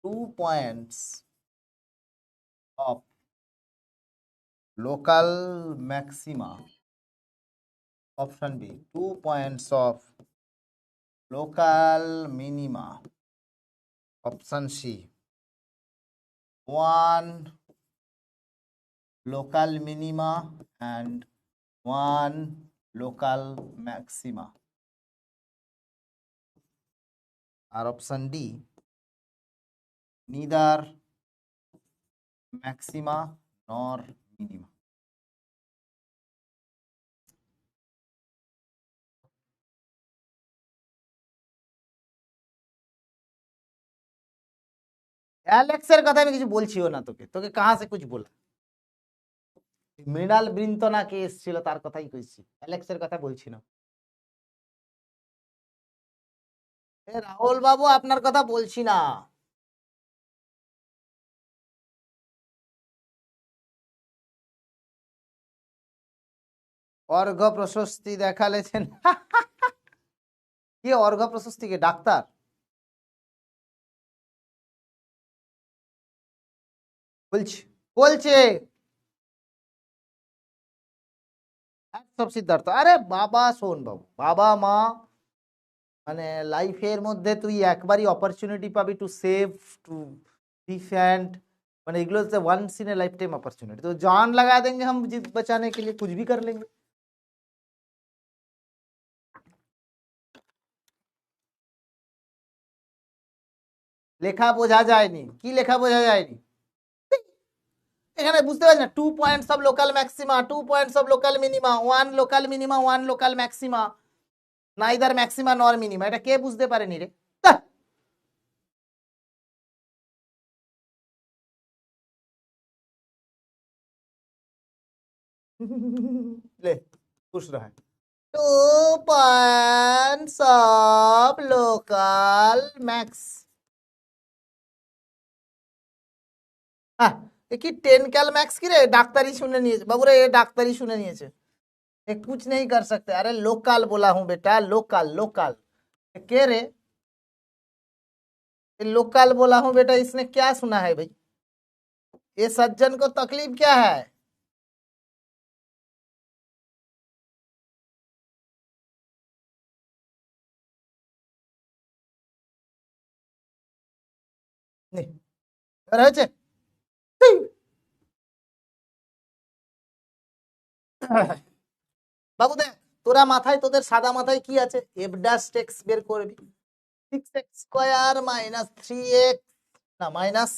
2 points of local maxima, option B, 2 points of local minima, option C, 1 local minima and 1 local maxima, or option D, neither maxima nor minima. অ্যালেক্সের কথা আমি কিছু বলছিও না, তোকে তোকে কাহা সে কুছ বলা, মৃণাল বৃন্ত না কে এসেছিল তার কথাই কইছি, অ্যালেক্সের কথা বলছি না। রাহুল বাবু আপনার কথা বলছি না। অর্ঘ প্রশস্তি দেখালেছেন কি অর্ঘ প্রশস্তি, কে ডাক্তার? বলছি, বলছে সব সিদ্ধার্থ, আরে বাবা শোন বাবু, বাবা মা মানে লাইফের মধ্যে তুই একবারই অপরচুনিটি পাবি টু সেভ, টু डिफेंड, মানে এগুলো হচ্ছে once in a lifetime opportunity, तो जान लगा देंगे हम जिद बचाने के लिए, कुछ भी कर लेंगे। লেখা বোঝা যায়নি, কি লেখা বোঝা যায়নি? এখানে বুঝতে পারছি না, 2 points of local maxima, 2 points of local minima, 1 local minima 1 local maxima, neither maxima নর মিনিমা, এটা কে বুঝতে পারেনি রে? ধ্যাৎ। ले खुश रहा 2 points of local max. হ্যাঁ, এ কি 10 कैल मैक्स की रे ডাক্তারি শুনে নিয়েছে বাবু রে, ডাক্তারি শুনে নিয়েছে। ये कुछ नहीं कर सकते। अरे लोकल बोला हूँ बेटा, लोकल लोकल। के रे, लोकल बोला हूँ बेटा, इसने क्या सुना है भाई? ये सज्जन को तकलीफ क्या है? नहीं এবার হয়েছে? বাবু দেখ, তোরা মাথায়, তোদের সাদা মাথায় কি আছে? এফ ড্যাশ এক্স বের করবি। 6x স্কয়ার মাইনাস 3x, না মাইনাস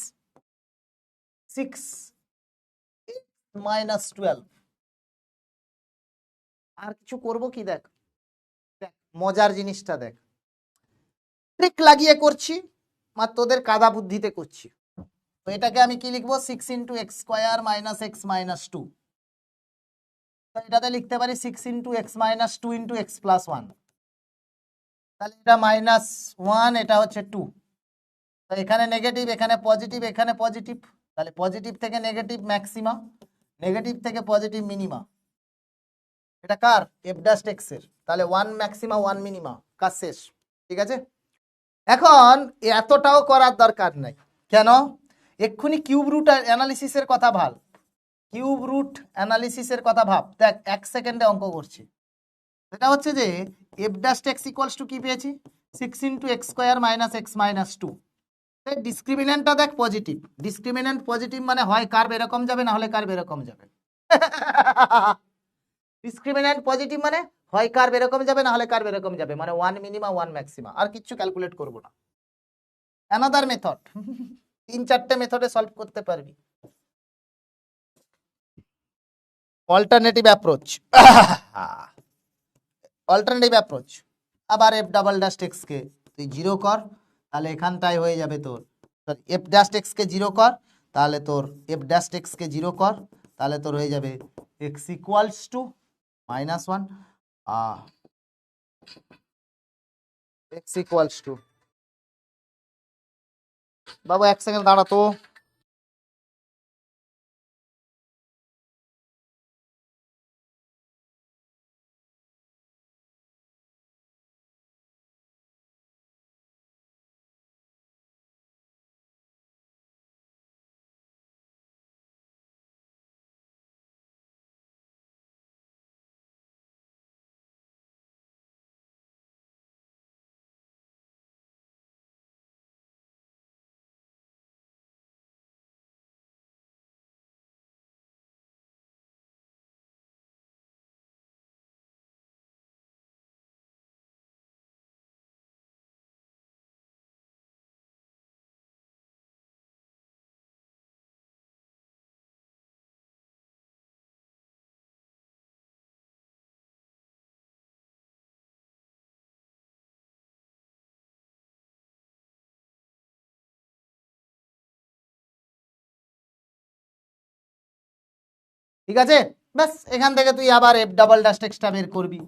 6 মাইনাস 12। আর কিছু করব কি? দেখ দেখ মজার জিনিসটা দেখ, ট্রিক লাগিয়ে করছি, মাত্র তোদের কাদা বুদ্ধিতে করছি। তো এটাকে আমি কি লিখবো? 6 into x square minus x minus 2। তো এটাতে লিখতে পারি 6 into x minus 2 into x plus 1। তাহলে এটা মাইনাস 1, এটা হচ্ছে 2। তো এখানে নেগেটিভ, এখানে পজিটিভ, এখানে পজিটিভ, তাহলে পজিটিভ থেকে নেগেটিভ ম্যাক্সিমা, নেগেটিভ থেকে পজিটিভ মিনিমা। এটা কার? এফ ড্যাশ এক্স এর। তাহলে 1 ম্যাক্সিমা 1 মিনিমা, কাজ শেষ। ঠিক আছে, এখন এতটাও করার দরকার নাই। কেন? এক্ষুনি কিউব রুট অ্যানালিসিসের কথা ভাব, কিউব রুট অ্যানালিসিসের কথা ভাব। দেখ 1 সেকেন্ডে অঙ্ক করছি। এটা হচ্ছে যে F dash x equals two কি পেয়েছি? 6 into x square minus x minus 2। ডিসক্রিমিনেন্টটা দেখ পজিটিভ, ডিসক্রিমিনেন্ট পজিটিভ মানে হয় কার্ভ এরকম যাবে, না হলে কার্ভ এরকম যাবে। ডিসক্রিমিনেন্ট পজিটিভ মানে হয় কার্ভ এরকম যাবে, না হলে কার্ভ এরকম যাবে, মানে 1 মিনিমা 1 ম্যাক্সিমা। আর কিচ্ছু ক্যালকুলেট করব না। অ্যানাদার মেথড, 3-4টে মেথডে সলভ করতে পারবি। Alternative approach, alternative approach. আবার এফ ডাবল ড্যাশ এক্স কে তুই 0 কর, তাহলে এখানটায় হয়ে যাবে তোর, এফ ড্যাশ এক্স কে 0 কর, তাহলে তোর এফ ড্যাশ এক্স কে 0 কর, তাহলে তোর হয়ে যাবে x equals to -1, x equals two, Babu 1 second দাঁড়া তো। ঠিক আছে, ব্যাস এখান থেকে তুই আবার এফ ডাবল ড্যাশ এক্সটা বের করবি।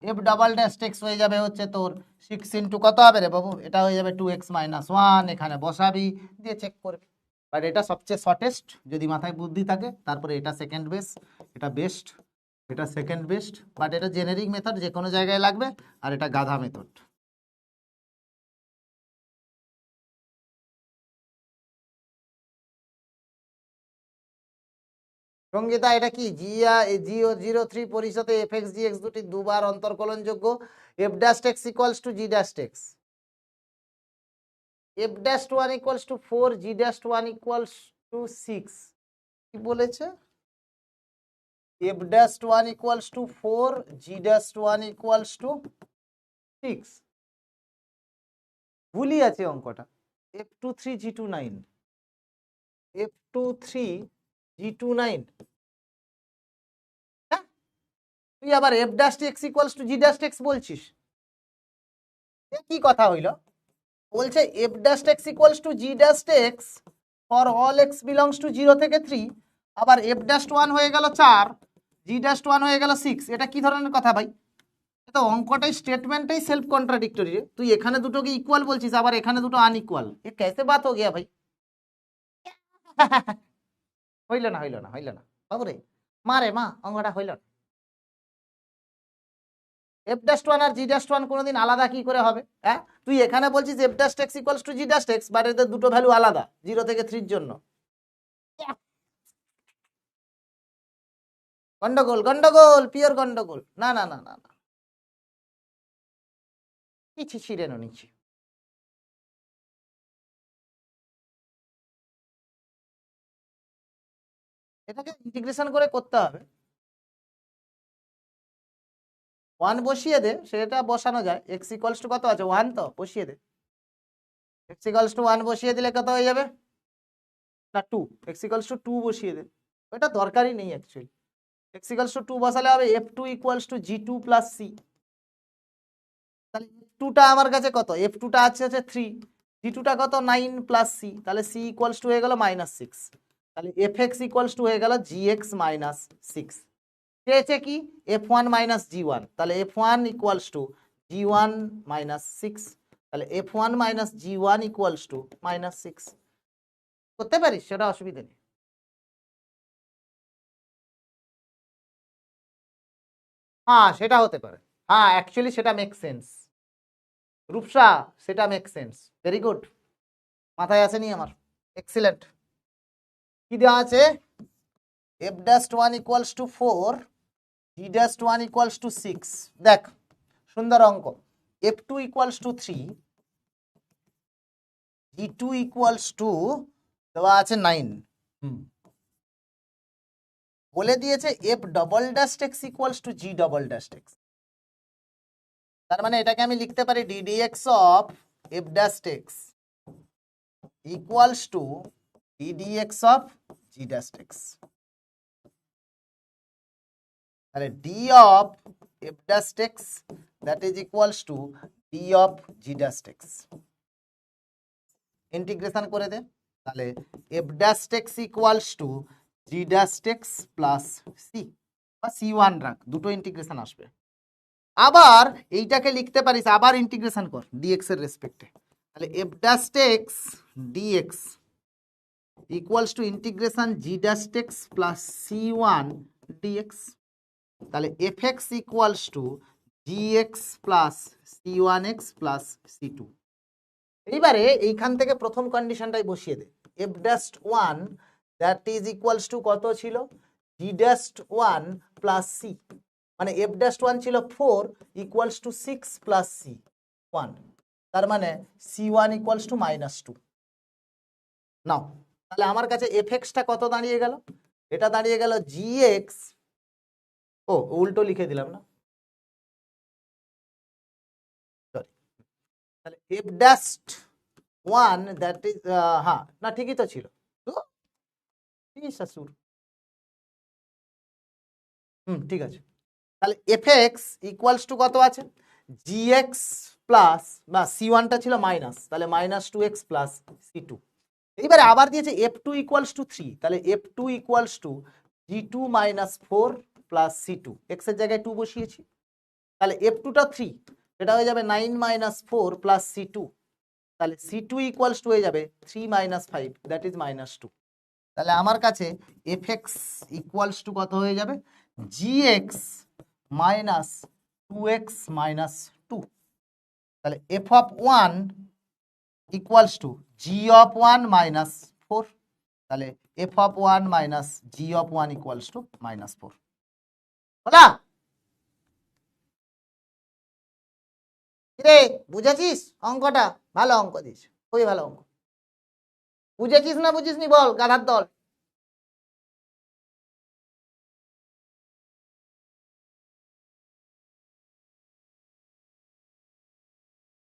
এফ ডাবল ড্যাশ এক্স হয়ে যাবে হচ্ছে তোর 6 ইন্টু কত হবে রে বাবু? এটা হয়ে যাবে 2x মাইনাস 1, এখানে বসাবি, দিয়ে চেক করবি। বাট এটা সবচেয়ে শর্টেস্ট, যদি মাথায় বুদ্ধি থাকে। তারপরে এটা সেকেন্ড বেস্ট, এটা বেস্ট, এটা সেকেন্ড বেস্ট, বাট এটা জেনেরিক মেথড, যে কোনো জায়গায় লাগবে। আর এটা গাধা মেথড। সঙ্গীতা, এটা কি G03 পরিশোধে এফ এক্স জি এক্স দুটি দুবার অন্তর্কলনযোগ্য। F dash x equals to G dash X, F dash 1 equals to 4, G dash 1 equals to 6। কি বলেছে? F dash 1 equals to 4, G dash 1 equals to 6। ভুলই আছে অঙ্কটা। F23 G29, F23 G29। হ্যাঁ, তুই আবার F dash x equals to G dash x বলছিস। কি কথা হইল? বলছে F dash x equals to G dash x for all x belongs to 0 থেকে 3। আবার এফ ড্যাশ 1 হয়ে গেল 4, জি ড্যাশ 1 হয়ে গেল 6। এটা কি ধরনের কথা ভাই? তো অঙ্কটাই স্টেটমেন্টটাই সেলফ কন্ট্রাডিক্টরি রে। তুই এখানে দুটোকে ইকুয়াল বলছিস, আবার এখানে দুটো আনইকুয়াল, এ कैसे बात हो गया भाई? হইল না হইল না হইল না বাবুরে, মারে মা, অঙ্কটা হইল না। এফ ড্যাশ ওয়ান আর জি ড্যাশ ওয়ান কোনোদিন আলাদা কি করে হবে? হ্যাঁ, তুই এখানে বলছিস F dash x equals to G dash x, but এদের দুটো ভ্যালু আলাদা 0 থেকে 3 এর জন্য। গন্ডগোল গন্ডগোল, পিওর গন্ডগোল। না না না না না, কিছু ছিঁড়েনো নিচে। এটাকে ইন্টিগ্রেশন করে করতে হবে। 1 বসিয়ে দে, সেটা বসানো যায়। এক্স ইকুয়ালস টু কত আছে? 1, তো বসিয়ে দে। এক্স ইকুয়ালস টু 1 বসিয়ে দিলে কত হয়ে যাবে? না 2, এক্স ইকুয়ালস টু 2 বসিয়ে দে। ওটা দরকারই নেই অ্যাকচুয়ালি। এক্স ইকুয়ালস টু 2 বসালে হবে f two equals to g two plus c. তাহলে এফ টুটা আমার কাছে কত? এফ টুটা আছে 3, জি টুটা কত? 9 প্লাস সি, তাহলে সি ইকুয়ালস টু হয়ে গেল -6। তাহলে এফ এক্স ইকুয়ালস টু হয়ে গেল জি এক্স -6। চেয়েছে কি? এফ ওয়ান মাইনাস জি ওয়ান, তাহলে F one equals to G one -6। তাহলে F one minus G one equals to -6 করতে পারিস, সেটা অসুবিধা নেই। হ্যাঁ সেটা হতে পারে, হ্যাঁ অ্যাকচুয়ালি সেটা মেক সেন্স। রূপসা, সেটা মেক সেন্স। ভেরি গুড, মাথায় আসেনি আমার। এক্সিলেন্ট। কি দেওয়া আছে? F dash one equals to 4, G dash one equals to 6। দেখ সুন্দর অঙ্ক। F two equals to 3, G two equals to দেওয়া আছে 9। বলে দিয়েছে F double dash x equals to G double dash X. তার মানে এটাকে আমি লিখতে পারি ddx of F dash x equals to ddx of G dash X. তাহলে D of F dash X that is equals two d of G dash x. Integration করে দে, তাহলে F dash x equals to G dash x plus c, বা সি ওয়ান রাখ, দুটো ইন্টিগ্রেশন আসবে। আবার এইটাকে লিখতে পারিস, আবার ইন্টিগ্রেশন কর ডিএক্স এর রেসপেক্টে। তাহলে F dash x dx equals to integration g dash x plus c one dx. তাহলে f x equals to g x plus c one x plus c two. এইবারে এইখান থেকে প্রথম কন্ডিশনটাই বসিয়ে দে। F dash one that is equals to কত ছিল? G dash one plus c, মানে এফ ড্যাশ ওয়ান ছিল 4 ইকুয়ালস টু 6 প্লাস সি 1, তার মানে সি ওয়ান ইকুয়ালস টু -2। নাও তাহলে আমার কাছে এফ এক্সটা কত দাঁড়িয়ে গেল? এটা দাঁড়িয়ে গেল জি এক্স, ও উল্টো লিখে দিলাম না, সরি। তাহলে F dash one that is, হ্যাঁ না ঠিকই তো ছিল তো, শাশুর, ঠিক আছে। তাহলে এফ এক্স ইকুয়ালস টু কত আছে? জি এক্স প্লাস, বা সি ওয়ানটা ছিল মাইনাস, তাহলে -2x প্লাস সি টু। এইবারে আবার দিয়েছে এফ টু ইকুয়ালস টু 3, তাহলে f two equals to g two -4 plus c two, x এর জায়গায় 2 বসিয়েছি। তাহলে এফ টুটা 3, এটা হয়ে যাবে 9 - 4 প্লাস সি টু। তাহলে সি টু ইকুয়ালস টু হয়ে যাবে 3 - 5 দ্যাট ইজ -2। তাহলে আমার কাছে এফ এক্স ইকুয়ালস টু কত হয়ে যাবে? জি এক্স -2x -2। তাহলে F of one equals to G of one -4। তাহলে F of one minus G of one equals to -4। বলা রে, বুঝেছিস অঙ্কটা? ভালো অঙ্ক দিস, খুবই ভালো অঙ্ক। বুঝেছিস না বুঝিসনি বল, গাধার দল।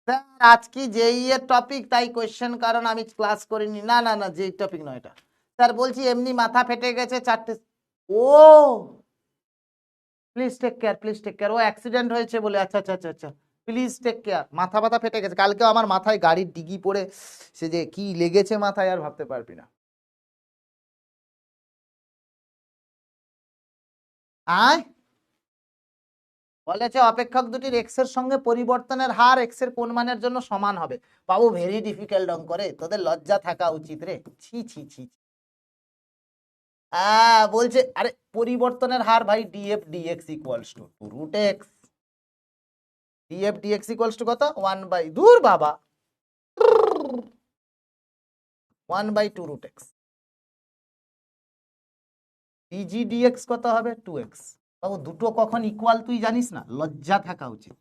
স্যার আজকে যেই এর টপিক তাই কোয়েশ্চেন, কারণ আমি ক্লাস করিনি। না না না, যেই টপিক নয় এটা। স্যার বলছি এমনি মাথা ফেটে গেছে 4টে। ও please take care, please take care. ও অ্যাক্সিডেন্ট হয়েছে বলে, আচ্ছা আচ্ছা আচ্ছা আচ্ছা, প্লিজ টেক কেয়ার। মাথা ব্যথা ফেটে গেছে, কালকেও আমার মাথায় গাড়ির ডিগি পড়ে সে যে কি লেগেছে মাথায় আর ভাবতে পারবি না। আয় বলেছে অপেক্ষক দুটির এক্স এর সঙ্গে পরিবর্তনের হার এক্স এর কোন মানের জন্য সমান হবে। বাবু ভেরি ডিফিকাল্ট অঙ্ক রে, তোদের লজ্জা থাকা উচিত রে। ছি ছি ছি। বলছে আরে পরিবর্তনের হার ভাই df dx equals to root x. Df dx equals to কত 1/, দূর বাবা 1/2 রুট এক্স। ডিজি ডিএক্স কত হবে 2x। বাবু দুটো কখন ইকুয়াল তুই জানিস না? লজ্জা থাকা উচিত,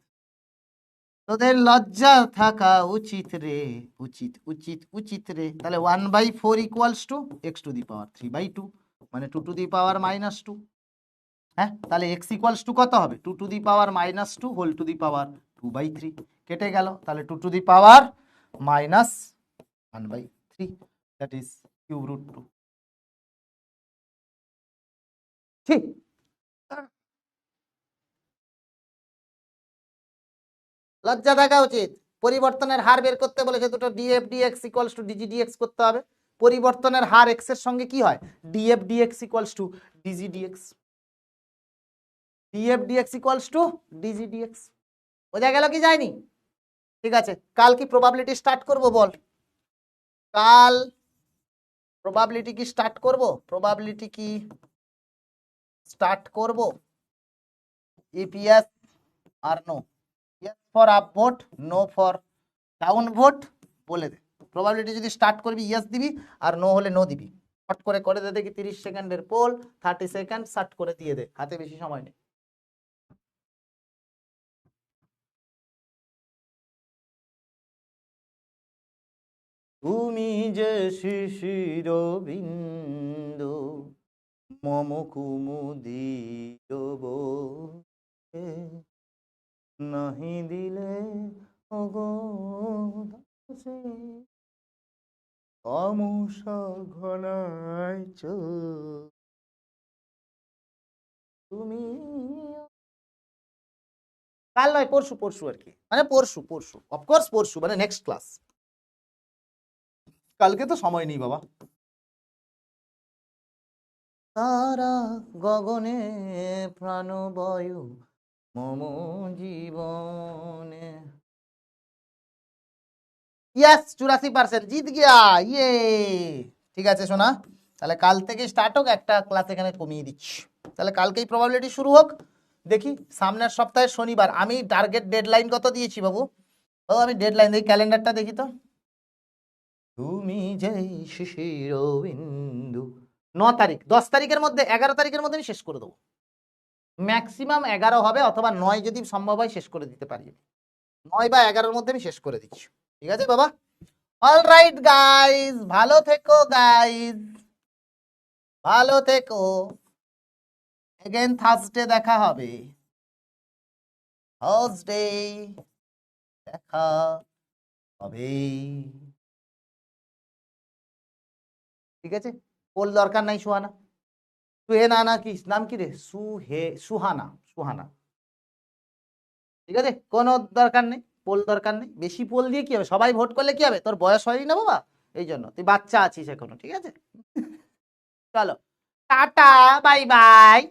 তোদের লজ্জা থাকা উচিত রে, উচিত উচিত উচিত রে। তাহলে 1/4 equals to x to the power 3/2, মানে 2 টু দি পাওয়ার -2। হ্যাঁ, তাহলে এক্স ইকুয়ালস টু কত হবে 2 to the power -2 whole to the power 2/3। কেটে গেল, তাহলে 2 to the power -1/3, that is cube root 2। ঠিক, লজ্জা থাকা উচিত। পরিবর্তনের হার বের করতে বলেছে, দুটো df dx equals to dg dx করতে হবে। পরিবর্তনের হার এক্স এর সঙ্গে কি হয় df dx equals to dg dx. Df dx equals to dg dx. বোঝা গেল কি যায়নি? ঠিক আছে, কাল কি প্রবাবিলিটি স্টার্ট করব বল? কাল প্রবাবিলিটি কি স্টার্ট করব? প্রবাবিলিটি কি স্টার্ট করব? ইফ ইয়েস আর no, yes for up vote, no for down vote, বলে দে। প্রবাবিলিটি যদি স্টার্ট করবি ইয়েস দিবি, আর নো হলে নো দিবি। শর্ট করে দে দেখি, 30 সেকেন্ডের পোল, 30 সেকেন্ড শর্ট করে দিয়ে দে, হাতে বেশি সময় নেই। তুমি যে শিশির বিন্দু মম কুমুদির বক্ষে, নাহি দিলে ওগো দাসী, অমুষ ঘনায় চোখ তুমি। কাল নয়, পরশু, পরশু আর কি, মানে পরশু, পরশু অফকোর্স পরশু, মানে নেক্সট ক্লাস। কালকে তো সময় নেই বাবা। তারা গগনে প্রাণবায়ু মম জীবনে। ইয়েস 84% জিত গিয়া, ইয়ে। ঠিক আছে শোনা, তাহলে কাল থেকে স্টার্ট হোক, একটা ক্লাস এখানে কমিয়ে দিচ্ছি। তাহলে কালকেই প্রবাবিলিটি শুরু হোক। দেখি সামনের সপ্তাহে শনিবার আমি টার্গেট ডেডলাইন কত দিয়েছি বাবু? ও আমি ডেডলাইন দেখি, ক্যালেন্ডারটা দেখি তো। তুমি যেই শিশির বিন্দু, 9 তারিখ, 10 তারিখের মধ্যে, 11 তারিখের মধ্যে আমি শেষ করে দেবো। ম্যাক্সিমাম 11 হবে, অথবা 9 যদি সম্ভব হয় শেষ করে দিতে পারি। 9 বা 11-র মধ্যে আমি শেষ করে দিচ্ছি। ঠিক আছে বাবা? অলরাইট গাইজ, ভালো থেকো গাইজ, ভালো থেকো। এগেন থার্সডে দেখা হবে, থার্সডে দেখা হবে। ঠিক আছে, পোল দরকার নাই সুহানা। সুহেনা না কি নাম, কি রে, সুহানা, সুহানা। ঠিক আছে, কোনো দরকার নেই, পোল দরকার নেই। বেশি পোল দিয়ে কি হবে? সবাই ভোট করলে কি হবে? তোর বয়স হয়নি না বাবা, এই জন্য তুই বাচ্চা আছিস এখনো। ঠিক আছে, চলো টাটা, বাই বাই।